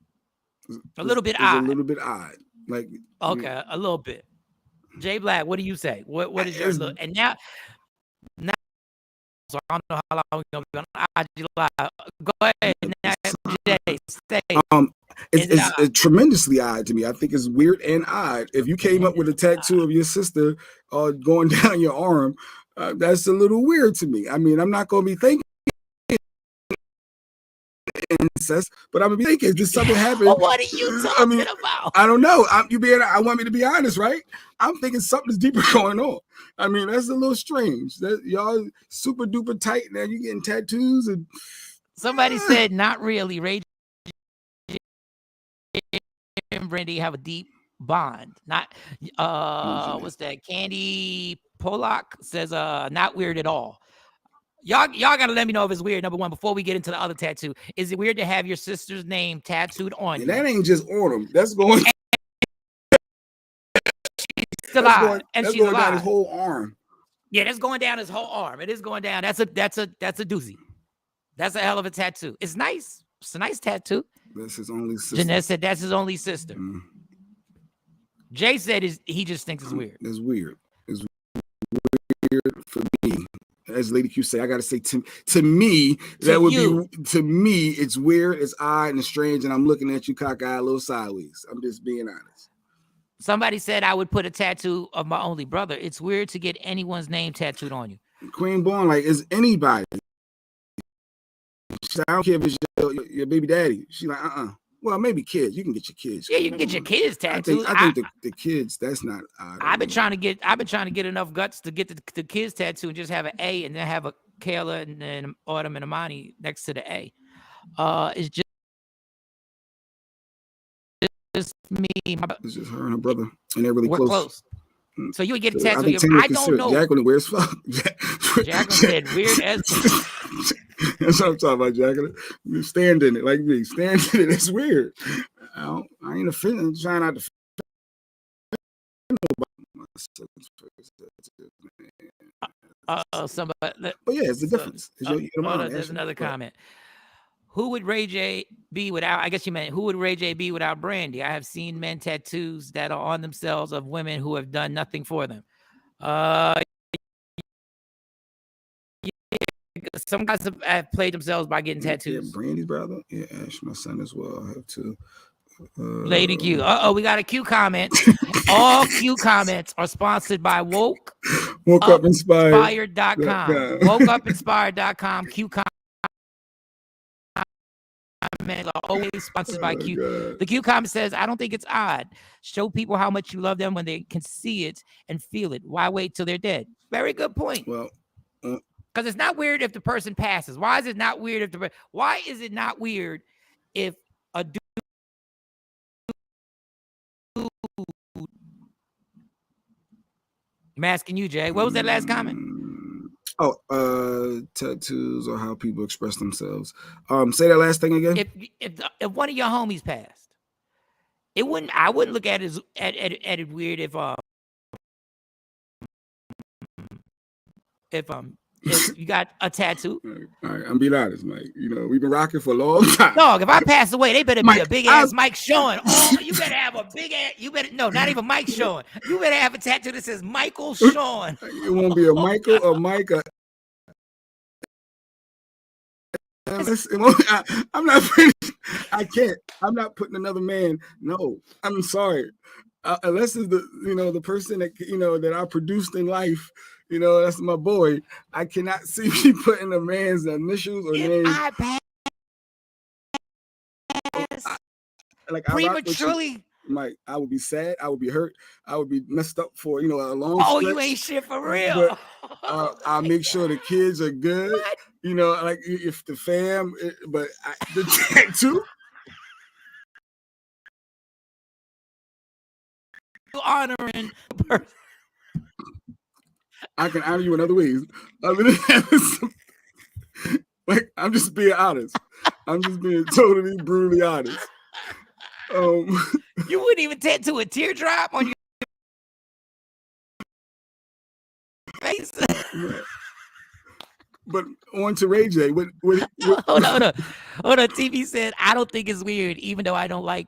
A little bit odd. A little bit odd. Like okay, a little bit. Jay Black, what do you say? What is your look? And now, so I don't know how long we're gonna be on IG Live. Go ahead, now, Jay. Say. It's tremendously odd to me. I think it's weird and odd. If you came up with a tattoo of your sister going down your arm, that's a little weird to me. I mean, I'm not gonna be thinking incest, but I'm thinking, did something happen? Well, what are you talking about? I don't know. I want me to be honest, right? I'm thinking something's deeper going on. I mean, that's a little strange. That y'all super duper tight now. You getting tattoos and somebody said not really. Ray and Brandy have a deep bond. Not what's that? Candy Pollock says not weird at all. Y'all gotta let me know if it's weird. Number one, before we get into the other tattoo, is it weird to have your sister's name tattooed on you? That ain't just on him. That's going. She's alive, and she's going alive. Down his whole arm. Yeah, that's going down his whole arm. It is going down. That's a doozy. That's a hell of a tattoo. It's nice. It's a nice tattoo. That's his only sister. Jeanette said that's his only sister. Jay said he just thinks it's weird. It's weird. It's weird for me. as Lady Q say, I gotta say to me, that would be to me, it's weird, it's odd and it's strange, and I'm looking at you cockeyed a little sideways. I'm just being honest. Somebody said I would put a tattoo of my only brother. It's weird to get anyone's name tattooed on you. Queen Born, like, is anybody. I don't care if it's your baby daddy. She like, well, maybe kids. You can get your kids. Yeah, you can get your kids tattooed. I think the kids, that's not odd. I've been trying to get enough guts to get the kids tattoo and just have an A and then have a Kayla and then Autumn and Amani next to the A. It's just me. It's just her and her brother, and they're really close. So you would get a tattoo. I don't know. Jacqueline, weird as fuck. Jacqueline said weird as fuck. That's what I'm talking about, Jacqueline. You stand in it like me. Stand in it. It's weird. I ain't offended. I'm trying not to somebody. But yeah, it's the difference. There's another comment. Who would Ray J be without? I guess you meant who would Ray J be without Brandy? I have seen men tattoos that are on themselves of women who have done nothing for them. Some guys have played themselves by getting tattoos. Yeah, Brandy's brother. Yeah, Ash, my son as well. I have two. Lady Q. We got a Q comment. All Q comments are sponsored by WokeUpInspired.com. WokeUpInspired.com. Q comments are always sponsored by Q. God. The Q comment says, I don't think it's odd. Show people how much you love them when they can see it and feel it. Why wait till they're dead? Very good point. Well, because it's not weird if the person passes. Why is it not weird if why is it not weird if a dude I'm asking you, Jay. What was that last comment? Tattoos or how people express themselves. Say that last thing again. If one of your homies passed, I wouldn't look at it weird if you got a tattoo. All right, I'm being honest, Mike. You know, we've been rocking for a long time. Dog, if I pass away, they better be a big ass Mike Shawn. Oh, you better have a big ass. Not even Mike Shawn. You better have a tattoo that says Michael Shawn. It won't be a Michael or Mike. I'm not finished. I can't. I'm not putting another man. No, I'm sorry. Unless it's the person that that I produced in life. That's my boy. I cannot see me putting a man's initials or names. Prematurely. Mike, I would be sad. I would be hurt. I would be messed up for a long. Oh, stretch, you ain't shit for real. I'll make sure the kids are good. What? Like if the fam, but the tattoo. Honoring the person. I can honor you in other ways. Other than that, like I'm just being honest. I'm just being totally brutally honest. You wouldn't even tattoo a teardrop on your face. But on to Ray J. What Hold on. TV said, I don't think it's weird, even though I don't like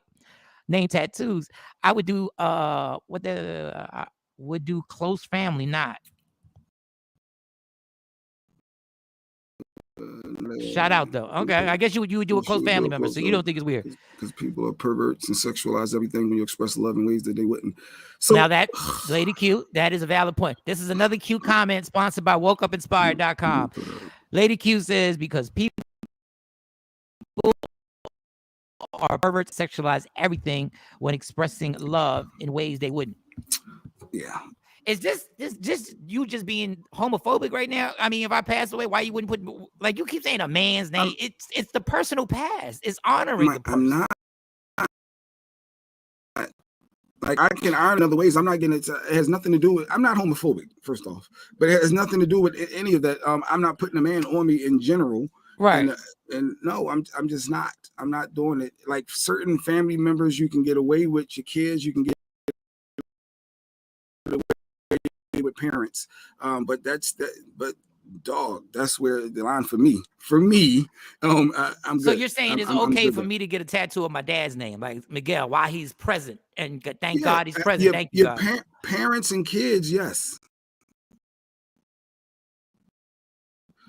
name tattoos. I would do would do close family, not. Shout out though. Okay, I guess you would do a close family member, so you don't think it's weird because people are perverts and sexualize everything when you express love in ways that they wouldn't. So now that Lady Q, that is a valid point. This is another Q comment sponsored by WokeUpInspired.com. Lady Q says because people are perverts, sexualize everything when expressing love in ways they wouldn't. Yeah. Is this you just being homophobic right now? I mean, if I pass away, why you wouldn't put, like you keep saying a man's name? It's the personal past. It's honoring the person. I'm not. Like I can honor in other ways. I'm not getting it. It has nothing to do with. I'm not homophobic, first off, but it has nothing to do with any of that. I'm not putting a man on me in general. Right. And no, I'm just not. I'm not doing it. Like certain family members, you can get away with your kids. You can get away with parents. But dog, that's where the line for me. I'm good. So you're saying it's okay for me to get a tattoo of my dad's name, like Miguel, while he's present, and thank God he's present. Thank you, God. Parents and kids, yes.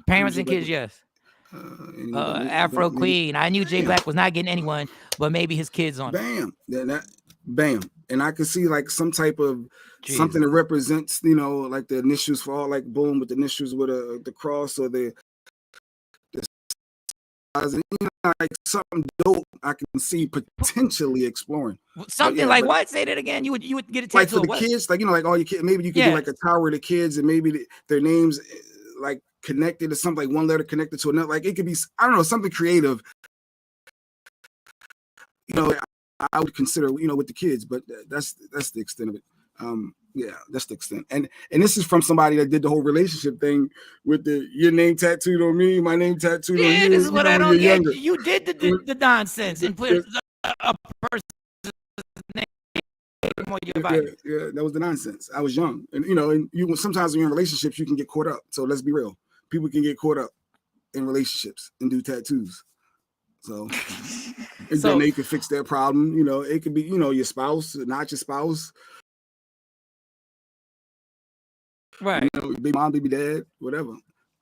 Parents and kids, yes. Afro Queen. I knew Jay Black was not getting anyone, but maybe his kids on. Bam. And I could see like some type of something that represents, like the initials for all, like boom with the initials with the cross or the like something dope. I can see potentially exploring something like what? Say that again. You would get a tattoo like for the kids, like like all your kids. Maybe you could do like a tower of the kids, and maybe their names like connected to something, like one letter connected to another. Like it could be, I don't know, something creative. I would consider, with the kids, but that's the extent of it. That's the extent. And this is from somebody that did the whole relationship thing with your name tattooed on me, my name tattooed on you. Yeah, this is what I don't get. You did the nonsense and put a person's name on your body. Yeah, that was the nonsense. I was young, and and sometimes when you're in relationships, you can get caught up. So let's be real. People can get caught up in relationships and do tattoos. So, then they could fix their problem. It could be, your spouse, not your spouse. Right. Baby mom, baby dad, whatever.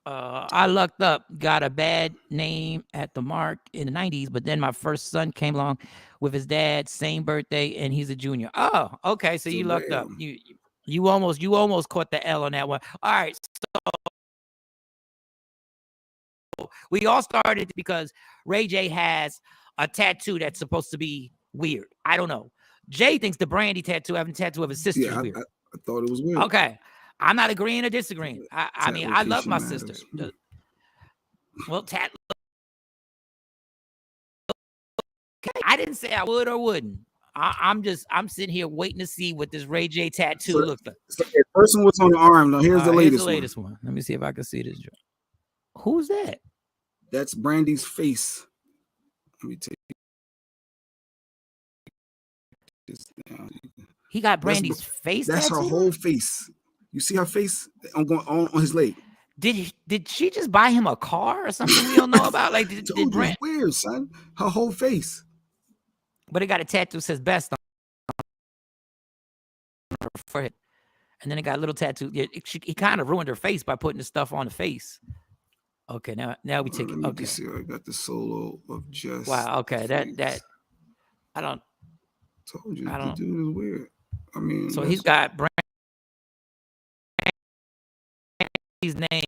I lucked up, got a bad name at the mark in the 90s, but then my first son came along with his dad, same birthday, and he's a junior. Oh, okay. So you lucked up. You almost caught the L on that one. All right. So we all started because Ray J has a tattoo that's supposed to be weird. I don't know. Jay thinks the Brandy tattoo, having a tattoo of his sister, is weird. I thought it was weird. Okay. I'm not agreeing or disagreeing. I mean, I love my sister. Well, I didn't say I would or wouldn't. I'm sitting here waiting to see what this Ray J tattoo looks like. So the person was on the arm. Now here's the latest one. Let me see if I can see this. Who's that? That's Brandy's face. Let me take this down. He got Brandy's face. That's her whole face. You see her face on his leg. Did she just buy him a car or something we don't know about? Like, did Brandy? Weird, son. Her whole face. But it got a tattoo that says "best" on her forehead, and then it got a little tattoo. He kind of ruined her face by putting the stuff on the face. Okay, now we take it. Okay, see, I got the solo of just. Wow. Okay, that I don't. Told you, the dude is weird. I mean, so he's got Brandy's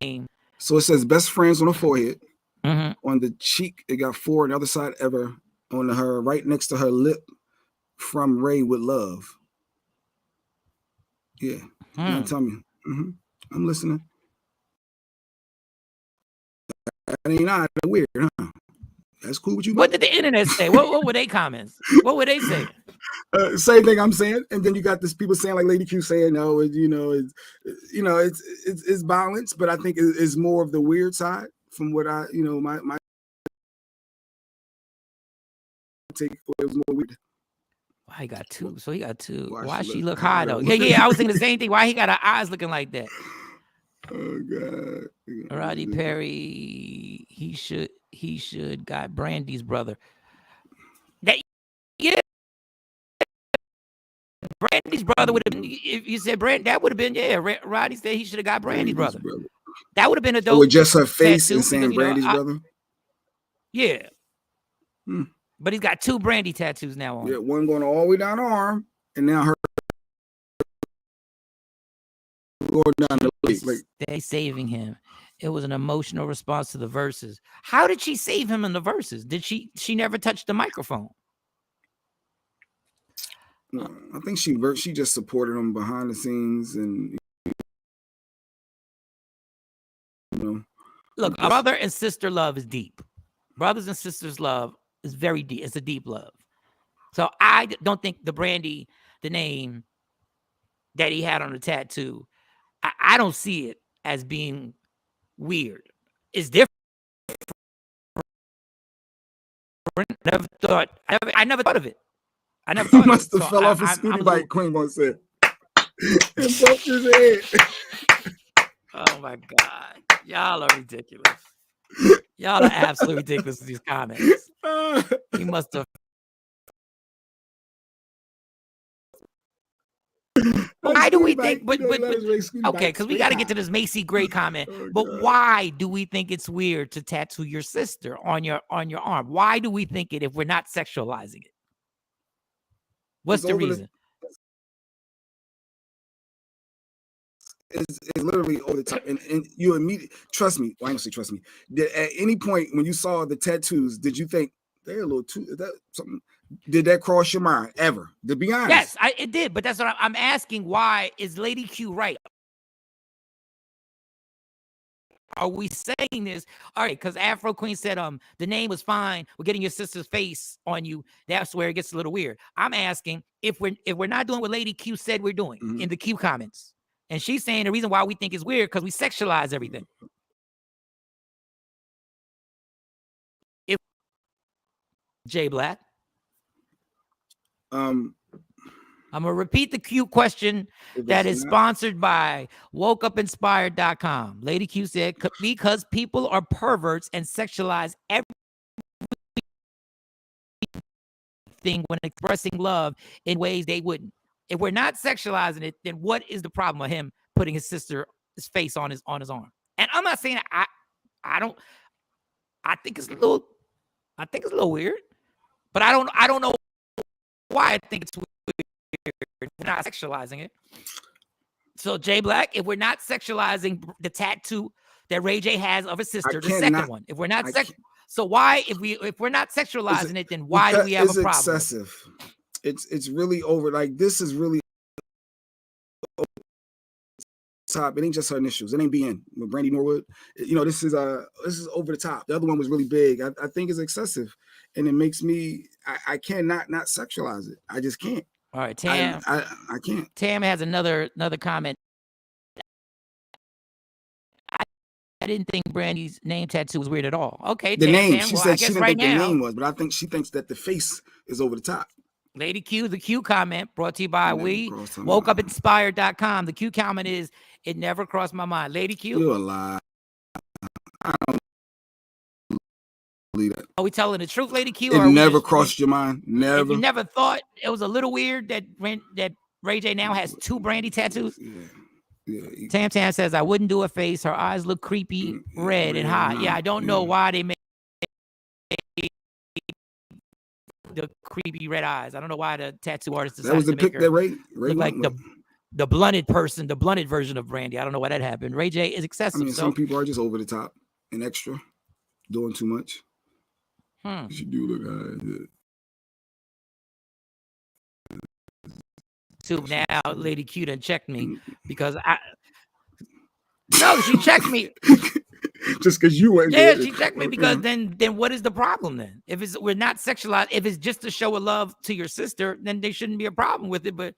name. So it says "best friends" on the forehead. Mm-hmm. On the cheek, it got 4 on the other side ever. On her right next to her lip, from Ray with love. Yeah. Tell me. I'm listening. That ain't not weird, huh? That's cool with you. What did the internet say? What were they comments? What were they saying? Same thing I'm saying, and then you got this people saying like Lady Q saying no, it's balanced, but I think it's more of the weird side from what I my take was more weird. Why he got 2? So he got 2. Why she look high though? Yeah. I was thinking the same thing. Why he got her eyes looking like that? Oh God. Roddy Perry. He should got Brandy's brother. Brandy's brother would have been. If you said Brand, that would have been Roddy said he should have got Brandy's brother. That would have been a dope. With just her face and saying Brandy's brother. Yeah. But he's got 2 Brandy tattoos now on. Yeah, one going all the way down the arm, and now her going down the leg. They saving him. It was an emotional response to the verses. How did she save him in the verses? Did she never touched the microphone? No, I think she just supported him behind the scenes, and look, brother and sister love is deep. Brothers and sisters love is very deep. It's a deep love. So I don't think the name that he had on the tattoo, I don't see it as being weird. It's different. I never thought of it. I never thought must have fell off a scooter bike, Queen once said. And broke his head. Oh my God. Y'all are ridiculous. Y'all are absolutely ridiculous with these comments. He must have. Why do we think? But okay, because we got to get to this Macy Gray comment. But why do we think it's weird to tattoo your sister on your arm? Why do we think it if we're not sexualizing it? What's the reason? It's literally over the top, and you immediately trust me. Well, I don't say trust me. At any point when you saw the tattoos, did you think they're a little too? Is that something? Did that cross your mind ever? To be honest, yes, it did. But that's what I'm asking. Why is Lady Q right? Are we saying this? All right, because Afro Queen said the name was fine. We're getting your sister's face on you. That's where it gets a little weird. I'm asking if we're not doing what Lady Q said we're doing in the Q comments. And she's saying the reason why we think it's weird because we sexualize everything. If Jay Black. I'm going to repeat the Q question that is sponsored by WokeUpInspired.com. Lady Q said, because people are perverts and sexualize everything when expressing love in ways they wouldn't. If we're not sexualizing it, then what is the problem with him putting his sister's face on his arm? And I'm not saying I think it's a little weird, but I don't know why I think it's weird. We're not sexualizing it. So Jay Black, if we're not sexualizing the tattoo that Ray J has of his sister, the second one, if we're not so why if we're not sexualizing it, then why do we have a problem? It's excessive. It's really over. Like this is really over the top. It ain't just her initials. It ain't BN with Brandy Norwood. You know, this is over the top. The other one was really big. I think it's excessive, and it makes me I cannot not sexualize it. I just can't. All right, Tam. I can't. Tam has another comment. I didn't think Brandy's name tattoo was weird at all. Okay, the Tam, name. Tam, She said she didn't think the name was, but I think she thinks that the face is over the top. Lady Q, the Q comment brought to you by WokeUpInspired.com. The Q comment is, it never crossed my mind. Lady Q. You're a lie. I don't believe that. Are we telling the truth, Lady Q? It never crossed your mind? Never? You never thought it was a little weird that Ray J now has 2 Brandy tattoos? Yeah. Tam Tam says, I wouldn't do a face. Her eyes look creepy, red and hot. Yeah, I don't know why they made the creepy red eyes. I don't know why the tattoo artist decided that was the to pick make her that Ray look like the blunted person, the blunted version of Brandy. I don't know why that happened. Ray J is excessive. I mean, some people are just over the top and extra, doing too much. You do look high. Now, Lady Q done checked me because she checked me. Just because you went. Yeah, she checked me because then what is the problem then? If we're not sexualized, if it's just to show a love to your sister, then there shouldn't be a problem with it. But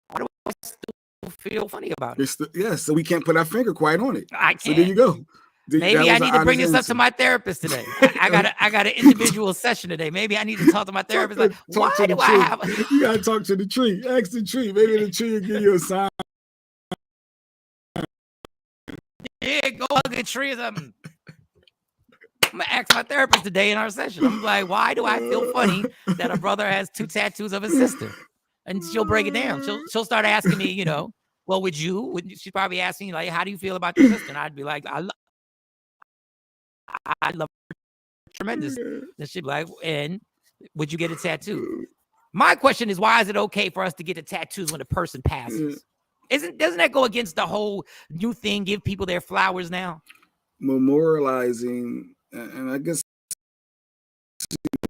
why do I still feel funny about it? Yes, so we can't put our finger quite on it. I can't. So there you go. Maybe I need to bring this up to my therapist today. I got an individual session today. Maybe I need to talk to my therapist. Like, why do I have? You gotta talk to the tree. Ask the tree. Maybe the tree will give you a sign. Yeah, go hug a tree or something. I'm gonna ask my therapist today in our session. I'm like, why do I feel funny that a brother has 2 tattoos of his sister? And she'll break it down. She'll start asking me, well, she'd probably ask me like, how do you feel about your sister? And I'd be like, I love her tremendous. And she'd be like, and would you get a tattoo? My question is, why is it okay for us to get the tattoos when a person passes? Doesn't that go against the whole new thing? Give people their flowers now. Memorializing, and I guess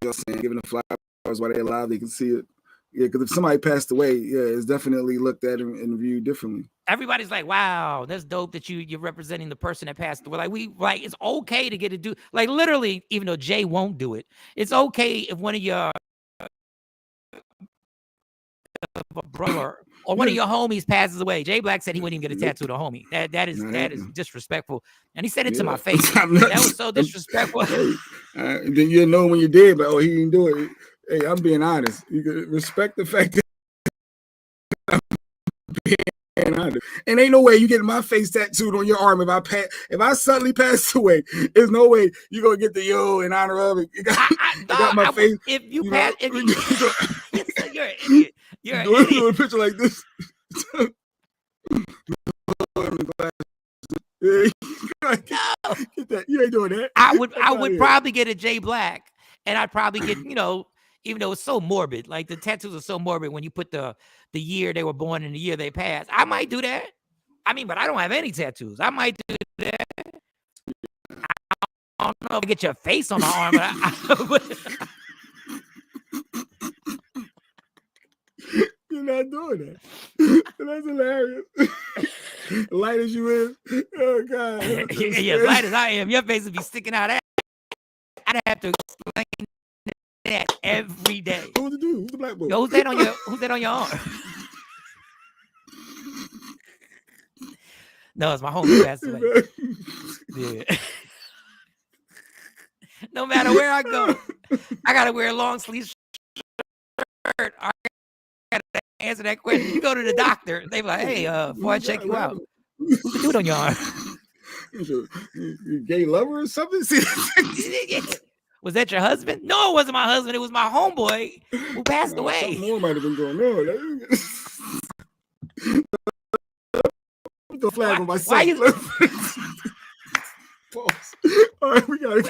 just saying, giving the flowers while they're alive, they can see it. Yeah, because if somebody passed away, it's definitely looked at and viewed differently. Everybody's like, "Wow, that's dope that you're representing the person that passed away." Like it's okay to get to do, like literally, even though Jay won't do it, it's okay if one of your brother or one of your homies passes away. Jay Black said he wouldn't even get a tattoo to a homie. That is disrespectful, and he said it to my face. That was so disrespectful. Then you know when you're dead, but he didn't do it. Hey, I'm being honest. You can respect the fact that I'm being honest. And ain't no way you get my face tattooed on your arm if I suddenly pass away. There's no way you gonna get the in honor of it. You got my face. If you pass, you're an idiot. You're an doing idiot. a picture like this. Get that. You ain't doing that. I would probably get a J Black, and I'd probably get, you know, even though it's so morbid, like the tattoos are so morbid when you put the year they were born and the year they passed. I might do that. I mean, but I don't have any tattoos. I might do that. I don't know if I get your face on my arm, but you're not doing that. That's hilarious. Light as you is. Oh God. Yeah, light as I am, your face would be sticking out. I'd have to explain that every day. Who's the dude? Who's the black boy? Yo, who's that on your arm? No, it's my homie passed away. Yeah. No matter where I go, I gotta wear a long sleeve shirt. I gotta answer that question. You go to the doctor, they be like, "Hey, before I check you out, who's the dude on your arm? You gay lover or something?" Was that your husband? No, it wasn't my husband. It was my homeboy who passed away. Something more might have been going on. Put the flag on myself. Why you... Pause. All right, we gotta.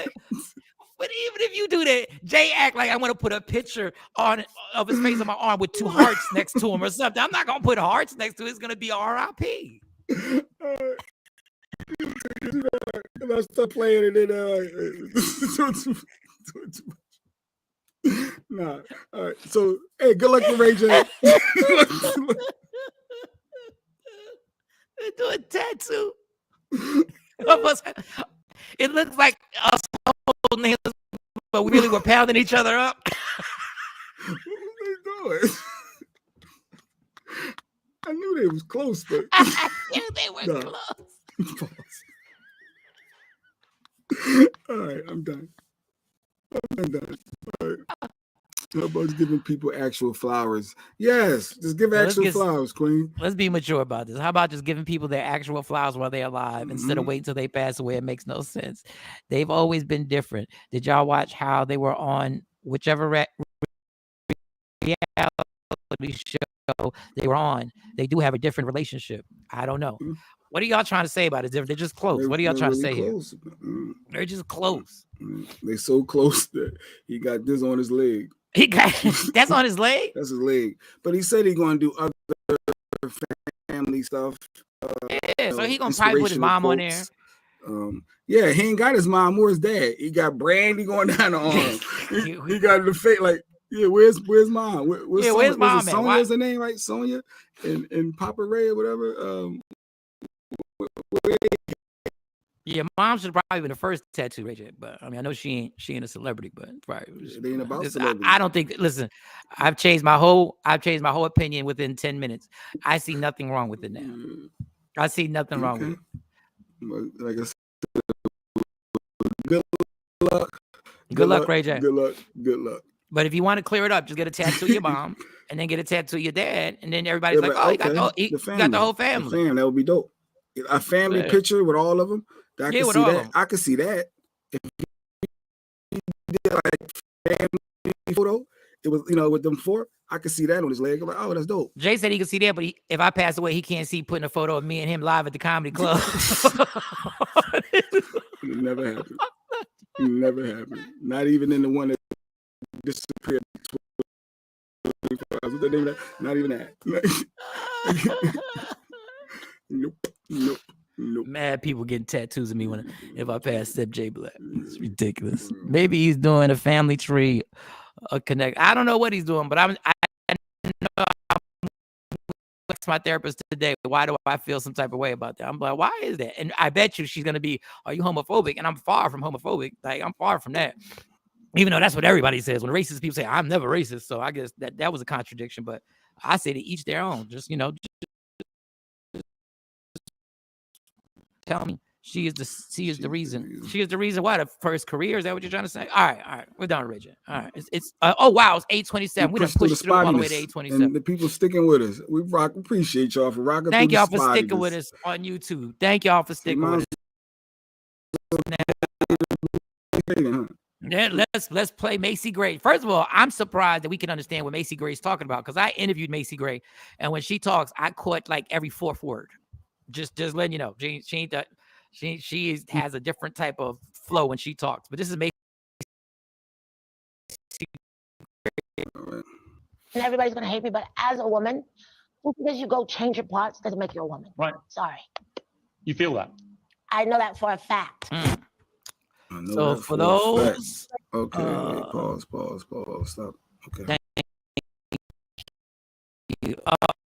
But even if you do that, Jay act like I want to put a picture of his face on my arm with 2 hearts next to him or something. I'm not gonna put hearts next to it. It's gonna be R.I.P. And I start playing and then nah. All right. So hey, good luck with Ray J. They're doing tattoo. It looks like us holding hands, but we really were pounding each other up. What was they doing? I knew they was close, but Yeah, they were close. All right, I'm done. I'm done. All right. How about just giving people actual flowers? Yes, just give actual flowers, Queen. Let's be mature about this. How about just giving people their actual flowers while they're alive instead of waiting till they pass away? It makes no sense. They've always been different. Did y'all watch how they were on whichever reality show they were on? They do have a different relationship. I don't know. What are y'all trying to say about it? They're just close. What are y'all trying to say here? They're just close. They're so close that he got this on his leg. He got that's on his leg. That's his leg. But he said he's going to do other family stuff. Yeah, so he gonna probably put his mom on there. Yeah, he ain't got his mom or his dad. He got Brandy going down the arm. he got the face like, yeah. Where's mom? Where's mom? Sonia's the name, right? Sonia and Papa Ray or whatever. Yeah, mom should have probably been the first tattoo Ray, but I mean, I know she ain't a celebrity, but it ain't about celebrity. I don't think. Listen, I've changed my whole opinion within 10 minutes. I see nothing wrong with it now. I see nothing wrong with it. Like I said, good luck. Good luck, Ray J. Good luck. Good luck. But if you want to clear it up, just get a tattoo of your mom and then get a tattoo of your dad, and then everybody's like, "Oh, okay. you got the whole family." That would be dope. A family picture with all of them. I can see that. I can see that. If you did like family photo, it was with them 4. I could see that on his leg. I'm like, oh, that's dope. Jay said he could see that, but if I pass away, he can't see putting a photo of me and him live at the comedy club. It never happened. It never happened. Not even in the one that disappeared. Not even that. Nope. Mad people getting tattoos of me if I pass Step J Black. It's ridiculous. Maybe he's doing a family tree, a connect. I don't know what he's doing, but I know that's my therapist today. Why do I feel some type of way about that? I'm like, why is that? And I bet you she's gonna be, are you homophobic? And I'm far from homophobic. Like, I'm far from that. Even though that's what everybody says. When racist people say I'm never racist, so I guess that was a contradiction. But I say to each their own. Just tell me she is the reason. She is the reason why the first career. Is that what you're trying to say? All right. We're done, Richard. All right. It's oh wow, it's 8:27. We done pushed through all the way to 8:27. And the people sticking with us. We appreciate y'all for rocking. Thank y'all for sticking with us on YouTube. Thank y'all for sticking with us. Then let's play Macy Gray. First of all, I'm surprised that we can understand what Macy Gray's talking about because I interviewed Macy Gray, and when she talks, I caught like every fourth word. Just letting you know, she ain't that. She has a different type of flow when she talks. But this is Macy. And everybody's gonna hate me, but as a woman, just because you go change your parts doesn't make you a woman. Right. Sorry. You feel that? I know that for a fact. So for those, okay, wait, pause, stop. Okay.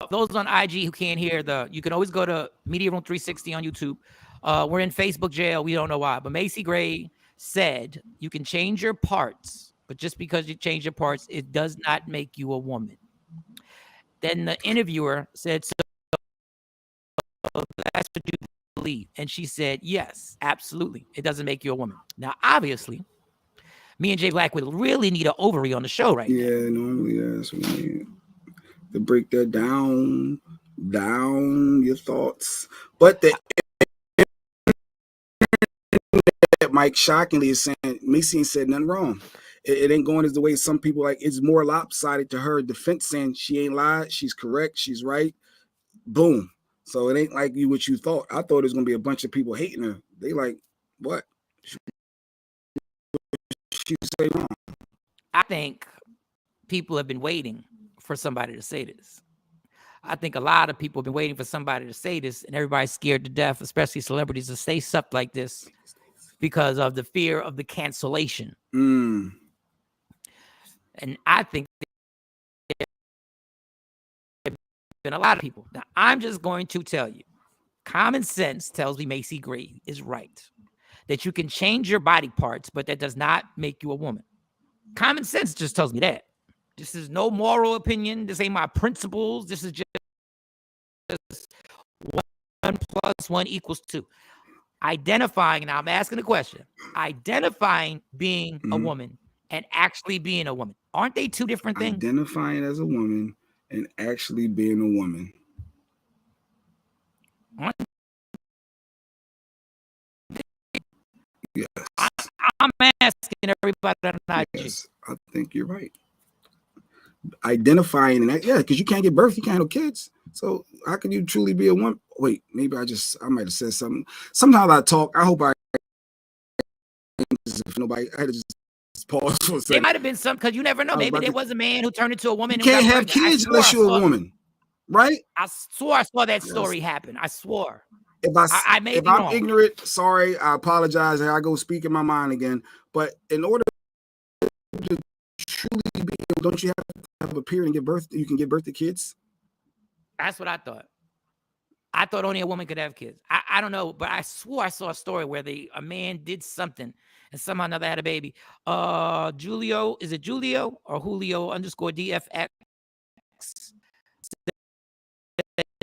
Those on IG who can't hear you can always go to Media Room 360 on YouTube. We're in Facebook jail. We don't know why, but Macy Gray said you can change your parts, but just because you change your parts, it does not make you a woman. Then the interviewer said, so that's what you believe. And she said, yes, absolutely. It doesn't make you a woman. Now, obviously, me and Jay Black would really need an ovary on the show right now. Yeah, normally, yes. We need to break that down your thoughts. But Mike shockingly is saying Macy ain't said nothing wrong. It ain't going as the way some people like. It's more lopsided to her defense saying she ain't lied, she's correct, she's right. Boom. So it ain't like what you thought. I thought it was gonna be a bunch of people hating her. They like, what? She say wrong. I think people have been waiting for somebody to say this. I think a lot of people have been waiting for somebody to say this, and everybody's scared to death, especially celebrities, to say stuff like this because of the fear of the cancellation. And I think there have been a lot of people. Now, I'm just going to tell you, common sense tells me Macy Gray is right. That you can change your body parts, but that does not make you a woman. Common sense just tells me that. This is no moral opinion. This ain't my principles. This is just 1 + 1 = 2. Identifying, now I'm asking the question, identifying being a woman and actually being a woman. Aren't they two different things? Identifying as a woman and actually being a woman. Yes. I'm asking everybody on IG. Yes, I think you're right. Identifying and yeah, because you can't get birth, you can't have kids. So how can you truly be a woman? Wait, maybe I might have said something. Sometimes I talk. I hope if nobody, I had to just pause for a second. There might have been some, because you never know. Maybe there was a man who turned into a woman. You can't have kids unless you're a woman, right? I swore I saw that story happen. I swore. If I'm ignorant, sorry, I apologize. I go speak in my mind again. But in order to truly be, don't you have to have a period and give birth? You can give birth to kids. That's what I thought. I thought only a woman could have kids. I don't know, but I swore I saw a story where a man did something and somehow another had a baby. Julio, is it Julio or Julio _DFX?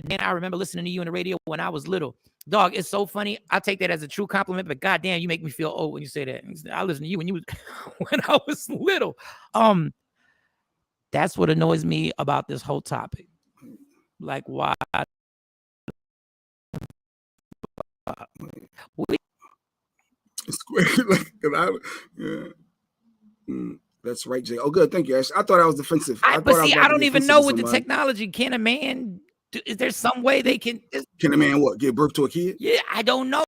Then I remember listening to you on the radio when I was little. Dog, it's so funny. I take that as a true compliment, but goddamn, you make me feel old when you say that. I listened to you when I was little. That's what annoys me about this whole topic. Like, why? That's right, Jay. Oh, good. Thank you, Ash. I thought I was defensive. But see, I don't even know with the technology. Can a man? Is there some way they can? Can a man what? Give birth to a kid? Yeah, I don't know.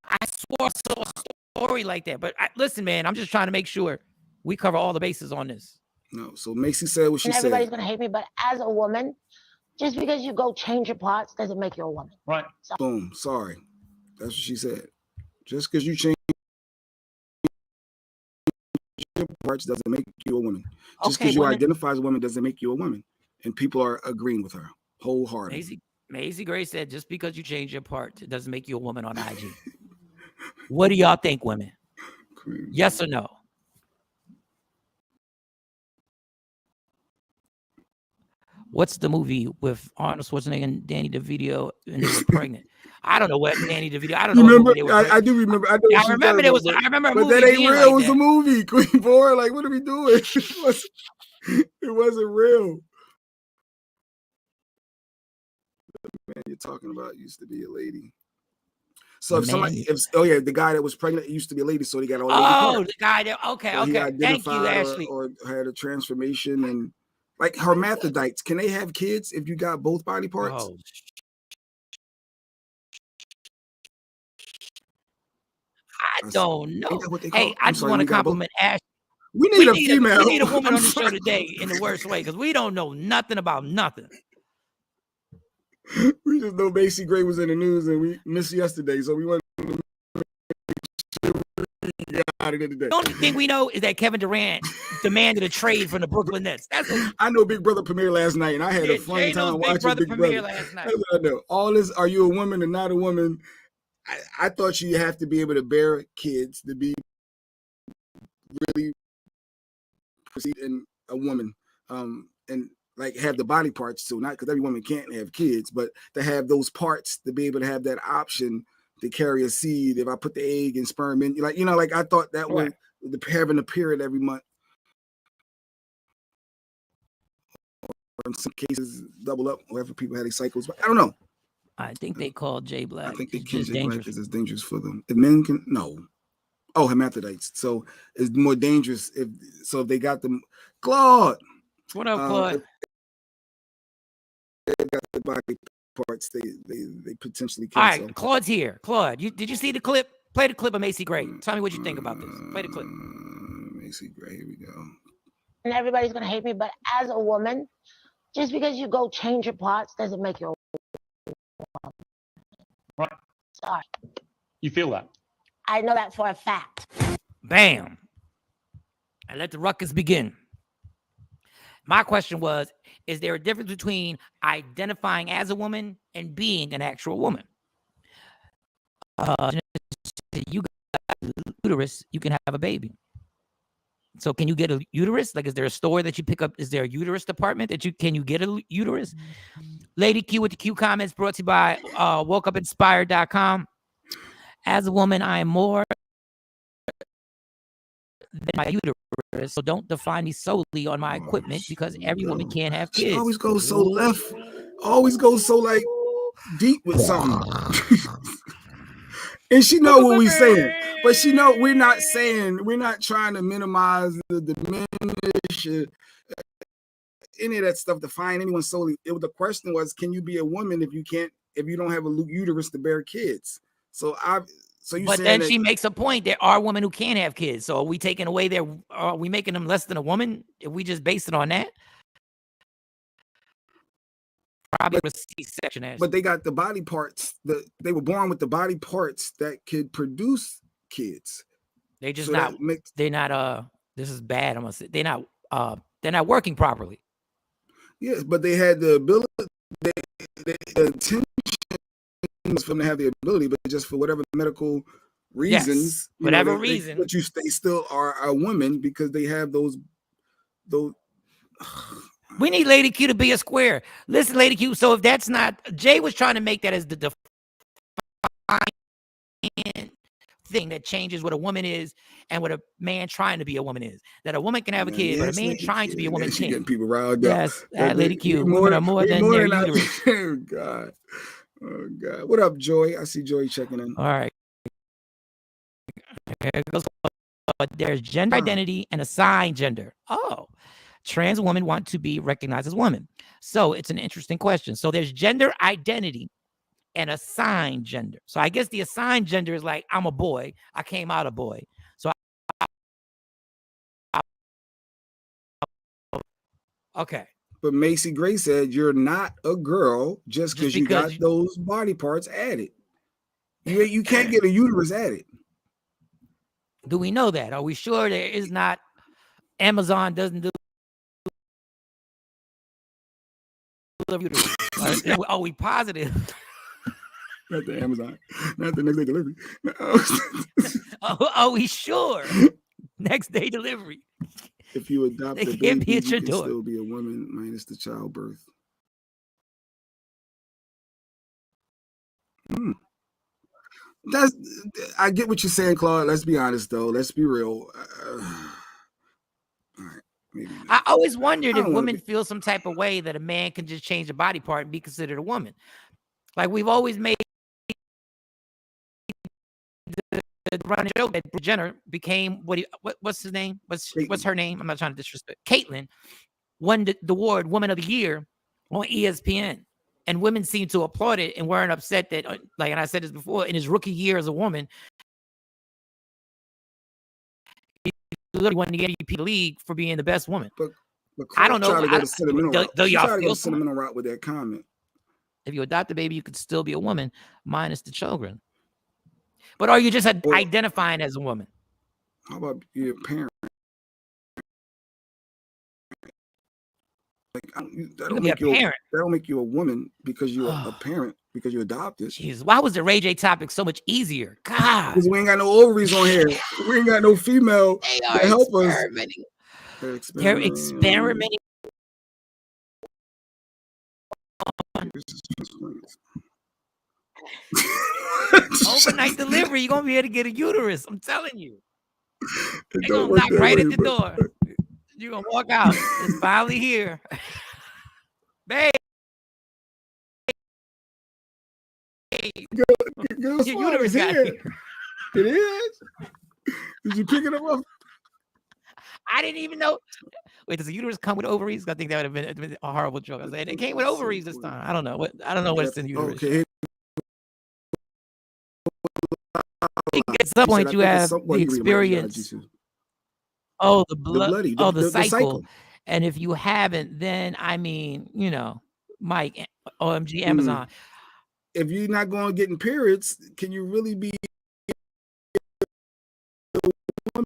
I swore I saw a story like that. But listen, man, I'm just trying to make sure we cover all the bases on this. No, so Macy said what she said. Everybody's gonna hate me, but as a woman, just because you go change your parts doesn't make you a woman. Right. So, boom. Sorry, that's what she said. Just because you change your parts doesn't make you a woman. Just because you identify as a woman doesn't make you a woman. And people are agreeing with her wholeheartedly. Macy Gray said, just because you change your parts, it doesn't make you a woman on IG. What do y'all think, women? Crazy. Yes or no? What's the movie with Arnold Schwarzenegger and Danny DeVito and they were pregnant? I don't know what Danny DeVito. I don't know. Remember? I do remember. I remember there was. I remember. But that ain't real. Like it was a movie, Queen Boy. Like, what are we doing? It wasn't real. The man you're talking about used to be a lady. So if somebody, the guy that was pregnant used to be a lady, so he got all lady parts. The guy that, okay. He identified Thank you, Ashley. Or had a transformation, and like hermaphrodites, can they have kids if you got both body parts? Oh, I don't know. Hey, I just want to compliment Ashley. We need a female. We need a woman on the show today in the worst way, because we don't know nothing about nothing. We just know Macy Gray was in the news and we missed yesterday, so we want to make sure we got out of there today. The only thing we know is that Kevin Durant demanded a trade from the Brooklyn Nets. That's what I know Big Brother premiere last night, and I had a fun time watching Big Brother last night. That's what I know. All this, are you a woman or not a woman? I thought you have to be able to bear kids to be really proceed in a woman, and like have the body parts too. Not because every woman can't have kids, but to have those parts to be able to have that option to carry a seed. If I put the egg and sperm in, like I thought that was having a period every month, or in some cases double up, wherever people had these cycles. But I don't know. I think they called Jay Black. I think they called Jay Black because it's dangerous for them. If men can, no. Oh, hermaphrodites. So it's more dangerous if they got them. Claude. What up, Claude? If they got the body parts, they potentially can. All right, Claude's here. Claude, did you see the clip? Play the clip of Macy Gray. Tell me what you think about this. Play the clip. Macy Gray, here we go. And everybody's gonna hate me, but as a woman, just because you go change your parts doesn't make you a woman. Right. Sorry. You feel that? I know that for a fact. Bam. And let the ruckus begin. My question was, is there a difference between identifying as a woman and being an actual woman? You got a uterus, you can have a baby. So can you get a uterus? Like, is there a store that you pick up? Is there a uterus department can you get a uterus? Lady Q with the Q comments, brought to you by wokeupinspired.com. As a woman, I am more than my uterus, so don't define me solely on my equipment, because every woman can't have kids. She always goes so left, always goes so like deep with something. And she know what we saying, but she know we're not trying to minimize the diminish any of that stuff, define anyone solely. The question was, can you be a woman if you don't have a uterus to bear kids? But then she makes a point. There are women who can't have kids. So are we taking away are we making them less than a woman if we just base it on that? Probably a C-section. But they got the body parts. They were born with the body parts that could produce kids. They just they're not this is bad. I'm gonna say they're not working properly. Yes, but they had the ability, the intention for them to have the ability, but just for whatever medical reasons, reason, but they still are a woman because they have those. We need Lady Q to be a square. Listen, Lady Q. So if that's not, Jay was trying to make that as the defining thing that changes what a woman is and what a man trying to be a woman is. That a woman can have a kid, but a man trying to be a woman can't. Getting people riled up. Yes, Lady Q. Women are more than their uterus. Oh God. Oh God. What up, Joy? I see Joy checking in. All right. There's gender identity and assigned gender. Oh. Trans women want to be recognized as women. So it's an interesting question. So there's gender identity and assigned gender. So I guess the assigned gender is like, I'm a boy. I came out a boy. So okay. But Macy Gray said you're not a girl just because you got those body parts added. You can't get a uterus added. Do we know that? Are we sure there is not? Amazon doesn't do. Are we positive? Not the Amazon, not the next day delivery. Are we sure? Next day delivery. If you adopt a baby, you can still be a woman minus the childbirth. I get what you're saying, Claude. Let's be honest, though. Let's be real. All right. I always wondered if women feel some type of way that a man can just change a body part and be considered a woman. Like we've always made running show that Jenner became what's his name? What's her name? I'm not trying to disrespect. Caitlyn won the award Woman of the Year on ESPN, and women seemed to applaud it and weren't upset that, like, and I said this before, in his rookie year as a woman, he literally won the MVP of the league for being the best woman. But I don't know. Try to go the sentimental route. She tried to go the sentimental route with that comment. If you adopt a baby, you could still be a woman, minus the children. But are you just identifying as a woman? How about your parent? Like, that don't make you a woman because you're a parent, because you adopted. Jeez, why was the Ray J topic so much easier? God, because we ain't got no ovaries on here. We ain't got no female to help us. They're experimenting. Overnight delivery, you're gonna be able to get a uterus. I'm telling you. They're gonna knock right at the door. You're gonna walk out. It's finally here. Babe. Your uterus got here. It is. Did you pick it up? I didn't even know. Wait, does the uterus come with ovaries? I think that would have been a horrible joke. I was like, it came with ovaries this time. I don't know what's in the uterus. Okay. At some point, you have the experience. Oh, the blood. The cycle. And if you haven't, then I mean, Mike, OMG, Amazon. If you're not going getting periods, can you really be a woman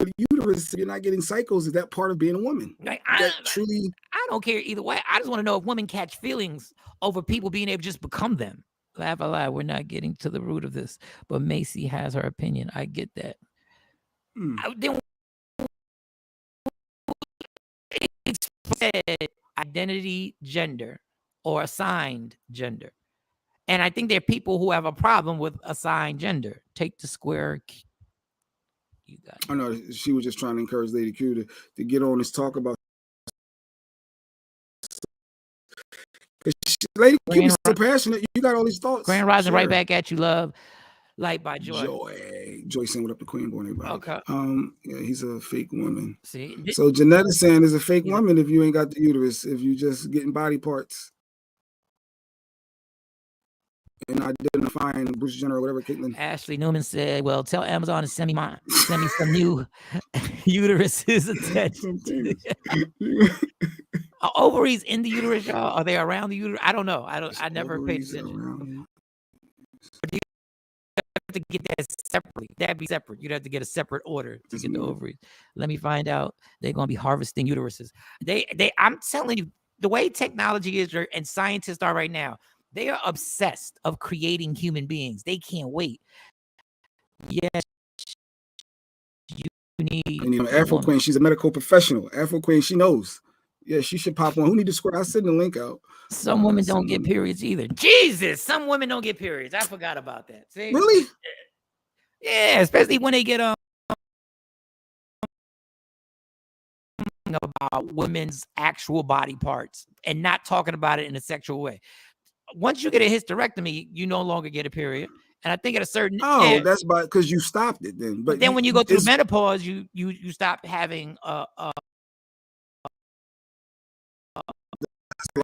with a uterus if you're not getting cycles? Is that part of being a woman? Like, I don't care either way. I just want to know if women catch feelings over people being able to just become them. Laugh a lot. We're not getting to the root of this, but Macy has her opinion. I get that. Then identity, gender, or assigned gender. And I think there are people who have a problem with assigned gender. Take the square. You got it. I know she was just trying to encourage Lady Q to get on this talk about. Lady Q is so passionate. You got all these thoughts. Grand Rising, right back at you, love. Light by Joy. Joy saying what up to Queen Born, everybody. Okay. Yeah, he's a fake woman. See. So Janetta saying is a fake woman if you ain't got the uterus, if you just getting body parts. And identifying Bruce Jenner or whatever, Caitlyn. Ashley Newman said, well, tell Amazon to send me some new uteruses attached. Are ovaries in the uterus, y'all? Are they around the uterus? I don't know. I never paid attention. You have to get that separately. That'd be separate. You'd have to get a separate order to get the ovaries. Let me find out. They're gonna be harvesting uteruses. I'm telling you, the way technology is and scientists are right now, they are obsessed of creating human beings. They can't wait. Yes, you need Afro Queen. She's a medical professional. Afro Queen, she knows. Yeah, she should pop on. Who need to square? I'll send the link out. Some women don't get periods either. Jesus, some women don't get periods. I forgot about that. See? Really? Yeah, especially when they get about women's actual body parts and not talking about it in a sexual way. Once you get a hysterectomy, you no longer get a period. And I think at a certain that's because you stopped it then. But then when you go through menopause, you stop having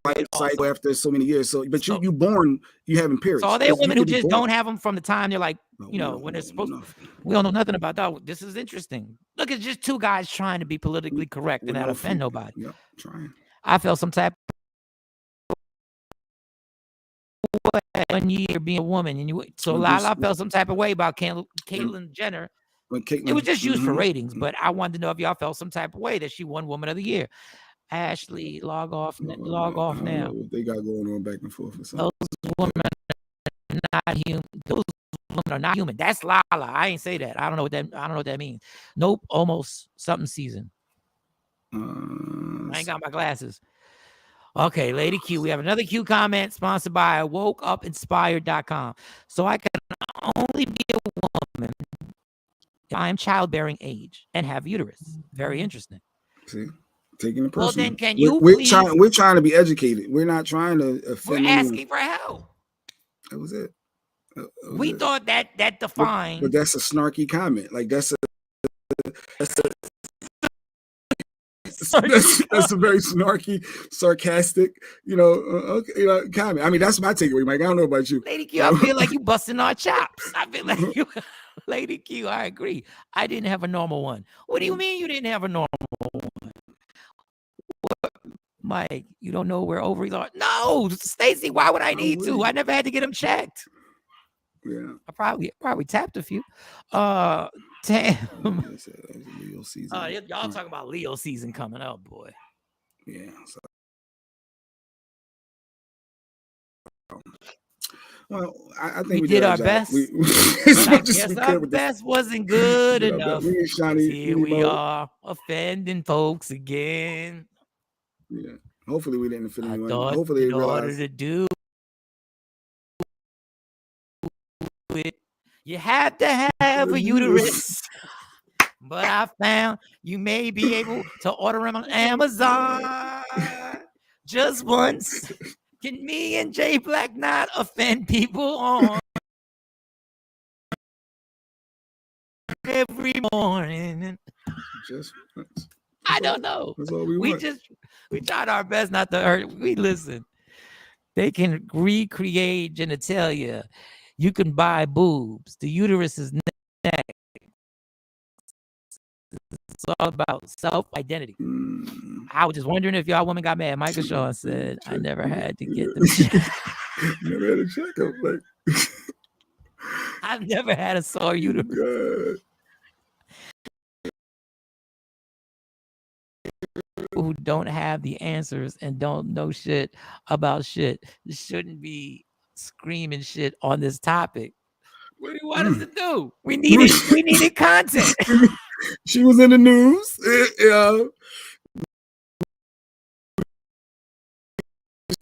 life cycle after so many years. So, but you born, you having periods. So are there women who just don't have them from the time they're like, when they're supposed to? We don't know nothing about that. This is interesting. Look, it's just two guys trying to be politically correct and not offend nobody. Yep, trying. I felt some type of 1 year being a woman, and Lala felt some type of way about Caitlyn Jenner. It was just used for ratings, but I wanted to know if y'all felt some type of way that she won Woman of the Year. Ashley, log off now. What they got going on back and forth or something. Those women are not human. Those women are not human. That's Lala. I ain't say that. I don't know what that means. Nope, almost something season. I ain't got my glasses. Okay, Lady Q. We have another Q comment sponsored by WokeUpInspired.com. So I can only be a woman if I am childbearing age and have uterus. Very interesting. See, taking the person. Well, then can you we're trying to be educated. We're not trying to offend. We're asking for help. That was it. We thought that defined. But that's a snarky comment. Like that's a very snarky, sarcastic, comment. I mean, that's my takeaway, Mike. I don't know about you. Lady Q, I feel like you busting our chops. I feel like you, Lady Q, I agree. I didn't have a normal one. What do you mean you didn't have a normal one? What? Mike, you don't know where ovaries are? No, Stacy, why would I need to? I never had to get them checked. Yeah. I probably tapped a few. Damn. Leo season. Y'all talking about Leo season coming up, boy. Yeah. Well, I think we did our best. I guess our best wasn't good enough. Here we are, offending folks again. Yeah. Hopefully we didn't offend anyone. Hopefully they realize to do it, you have to have a uterus. But I found you may be able to order them on Amazon just once. Can me and Jay Black not offend people on every morning? Just once. I don't know. That's all we want. We tried our best not to hurt. We listen. They can recreate genitalia. You can buy boobs. The uterus is next. It's all about self-identity. I was just wondering if y'all women got mad. Michael Shawn said, I never had to get them checked. Never had a checkup. Like I've never had a sore uterus. God. Who don't have the answers and don't know shit about shit shouldn't be screaming shit on this topic. What do you want us to do? We needed content. She was in the news.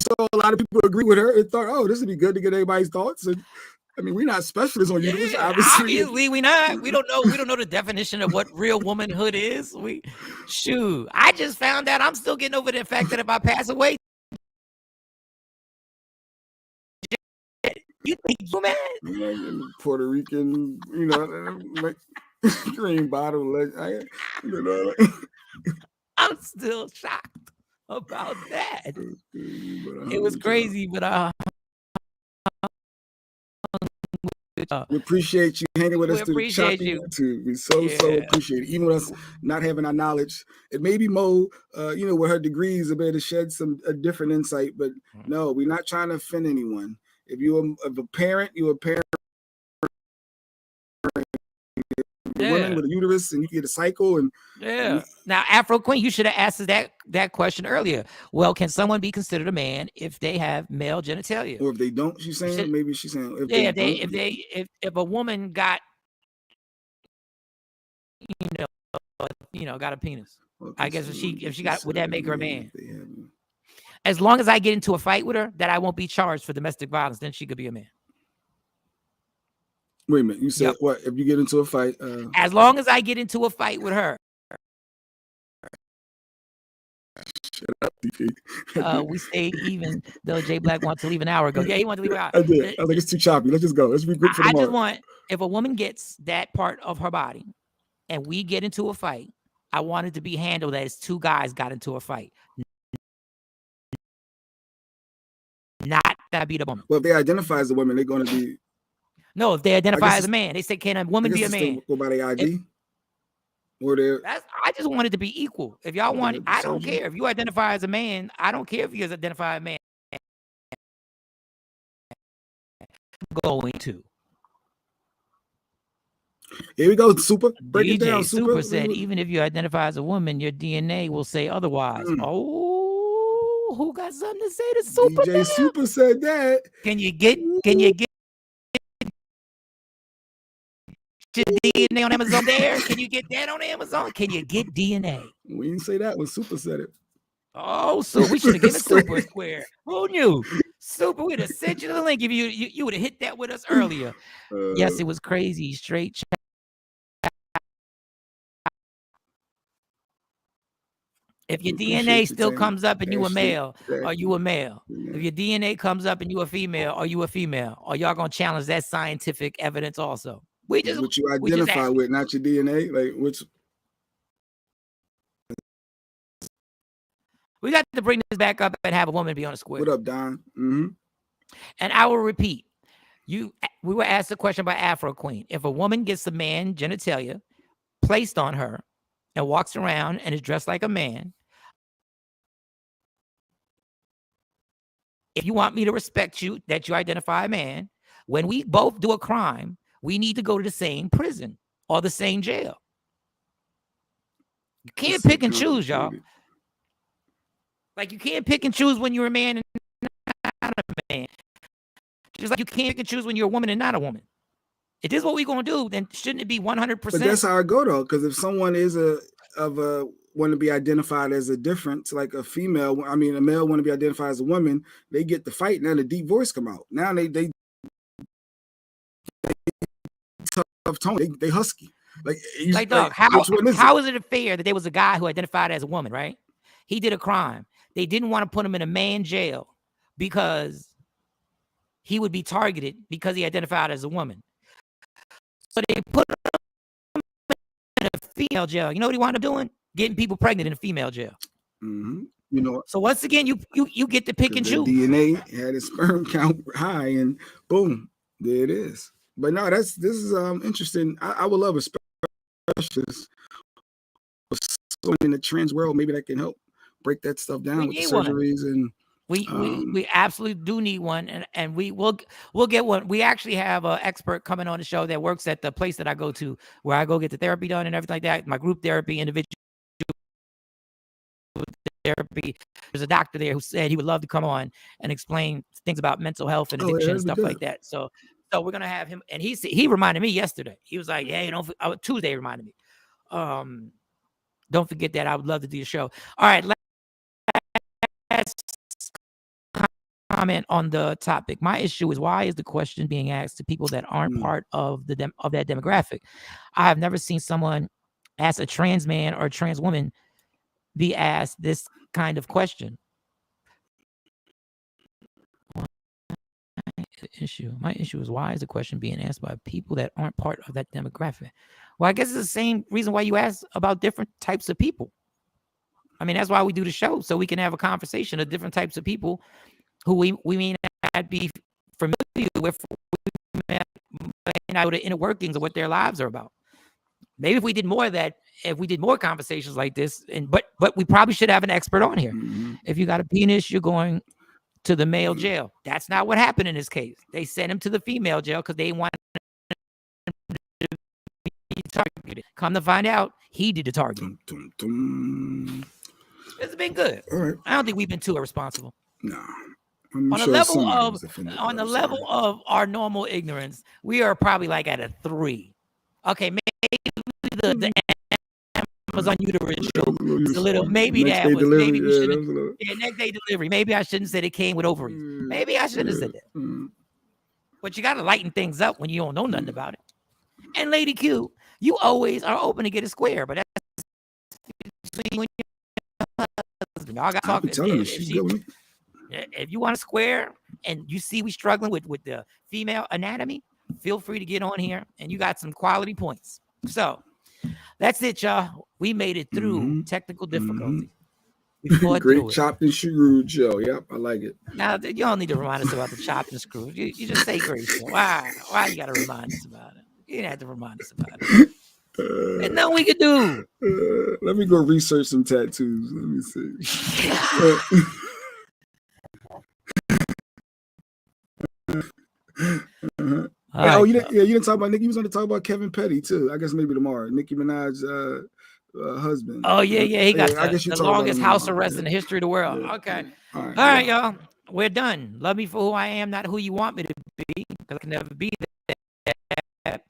So a lot of people agree with her and thought, oh, this would be good to get everybody's thoughts. And I mean, we're not specialists on uterus, obviously we not. We don't know the definition of what real womanhood is. I just found out I'm still getting over the fact that if I pass away, you think you mad? Puerto Rican, like green bottle, I'm still shocked about that. It was crazy, but we appreciate you hanging with us through the choppy you. YouTube. We so appreciate it. Even with us not having our knowledge, it may be Mo, with her degrees, able to shed a different insight. But no, we're not trying to offend anyone. If you're a parent, you're a parent. Women with a uterus and you get a cycle and now Afro Queen, you should have asked that question earlier. Well, can someone be considered a man if they have male genitalia? Or if they don't, she's saying maybe she's saying if a woman got got a penis. Okay, I guess if she got, would that make her a man? As long as I get into a fight with her, that I won't be charged for domestic violence, then she could be a man. Wait a minute. You said what? If you get into a fight? As long as I get into a fight with her. Shut up, DP. We stayed even, though Jay Black wanted to leave an hour ago. Yeah, he wanted to leave an hour. I did. I was like, it's too choppy. Let's just go. Let's regroup for tomorrow. I just want, if a woman gets that part of her body and we get into a fight, I want it to be handled as two guys got into a fight. Not that be the woman. Well, if they identify as a woman, they're going to be... No, if they identify as a man, they say, can a woman be a man? Go by their ID? I just want it to be equal. If y'all want it, I don't care. If you identify as a man, I don't care if you identify as a man. Going to. Here we go, Super. Break it down, Super said, even if you identify as a woman, your DNA will say otherwise. Oh, who got something to say to Super? DJ Super said that. Can you get DNA on Amazon there? Can you get that on Amazon? Can you get DNA? We didn't say that when Super said it. Oh, so we should have given Super a square. Who knew? Super would have sent you the link if you would have hit that with us earlier. Yes, it was crazy. Straight If your DNA still comes up and you a male, are you a male? If your DNA comes up and you a female, are you a female? Or y'all gonna challenge that scientific evidence also? What you identify with, not your DNA. Like which. We got to bring this back up and have a woman be on the square. What up, Don? Mm-hmm. And I will repeat. We were asked a question by Afro Queen. If a woman gets a man genitalia placed on her and walks around and is dressed like a man, if you want me to respect you, that you identify a man, when we both do a crime, we need to go to the same prison or the same jail. You can't pick and choose, y'all. Like you can't pick and choose when you're a man and not a man. Just like you can't pick and choose when you're a woman and not a woman. If this is what we're gonna do, then shouldn't it be 100%? But that's how I go though, because if someone is want to be identified as a difference, like a female, I mean a male want to be identified as a woman, they get the fight, now the deep voice come out. Now they tough tone, they husky. Like dog, how is it fair that there was a guy who identified as a woman, right? He did a crime. They didn't want to put him in a man jail because he would be targeted because he identified as a woman. So they put him in a female jail. You know what he wound up doing? Getting people pregnant in a female jail. Mm-hmm. You know. So once again, you get to pick and choose. DNA had his sperm count high, and boom, there it is. But no, this is interesting. I would love a specialist in the trans world, maybe that can help break that stuff down with the surgeries and. We absolutely do need one, and we'll get one. We actually have an expert coming on the show that works at the place that I go to, where I go get the therapy done and everything like that. My group therapy, individual therapy. There's a doctor there who said he would love to come on and explain things about mental health and addiction and stuff like that. So we're gonna have him, and he reminded me yesterday. He was like, "Hey, Tuesday reminded me. Don't forget that. I would love to do your show." All right, let's comment on the topic. My issue is, why is the question being asked to people that aren't part of that demographic? I have never seen someone ask a trans man or a trans woman be asked this kind of question. My issue is, why is the question being asked by people that aren't part of that demographic? Well, I guess it's the same reason why you ask about different types of people. I mean, that's why we do the show, so we can have a conversation of different types of people who we may not be familiar with, we may not know the inner workings of what their lives are about. Maybe if we did more of that, if we did more conversations like this, but we probably should have an expert on here. Mm-hmm. If you got a penis, you're going to the male jail. That's not what happened in this case. They sent him to the female jail because they wanted him to be targeted. Come to find out, he did the targeting. It's been good. Right. I don't think we've been too irresponsible. No. On the level of our normal ignorance, we are probably like at a 3. Okay, maybe the Amazon uterus joke is a little. Maybe that was. Maybe we shouldn't. Yeah, next day delivery. Maybe I shouldn't say it came with ovaries. Maybe I shouldn't have said that. But you got to lighten things up when you don't know nothing about it. And Lady Q, you always are open to get a square, but that's between when you're y'all got talking. If you want a square and you see we struggling with the female anatomy, feel free to get on here, and you got some quality points. So that's it, y'all. We made it through technical difficulty. Great chopped and screwed show. Yep, I like it. Now you don't need to remind us about the chopped and screwed. You just say great show. Why you got to remind us about it? You didn't have to remind us about it. There's nothing we could do. Let me go research some tattoos. Let me see. Right, you didn't talk about Nicki. You was going to talk about Kevin Petty too. I guess maybe tomorrow. Nicki Minaj's husband. Oh yeah, he got the longest house arrest in the history of the world. Yeah. Okay, all right, y'all. We're done. Love me for who I am, not who you want me to be, because I can never be that.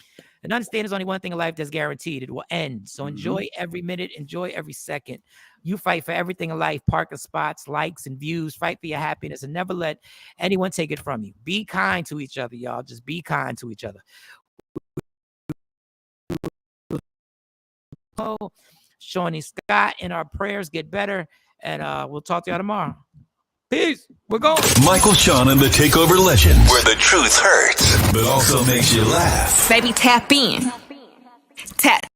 And understand there's only one thing in life that's guaranteed. It will end. So enjoy every minute. Enjoy every second. You fight for everything in life. Parking spots, likes, and views. Fight for your happiness and never let anyone take it from you. Be kind to each other, y'all. Just be kind to each other. Shawnee Scott, and our prayers get better. And we'll talk to y'all tomorrow. Peace. We're going. Michael Shawn and the Takeover Legend, where the truth hurts, but also makes you laugh. Baby, tap in. Tap,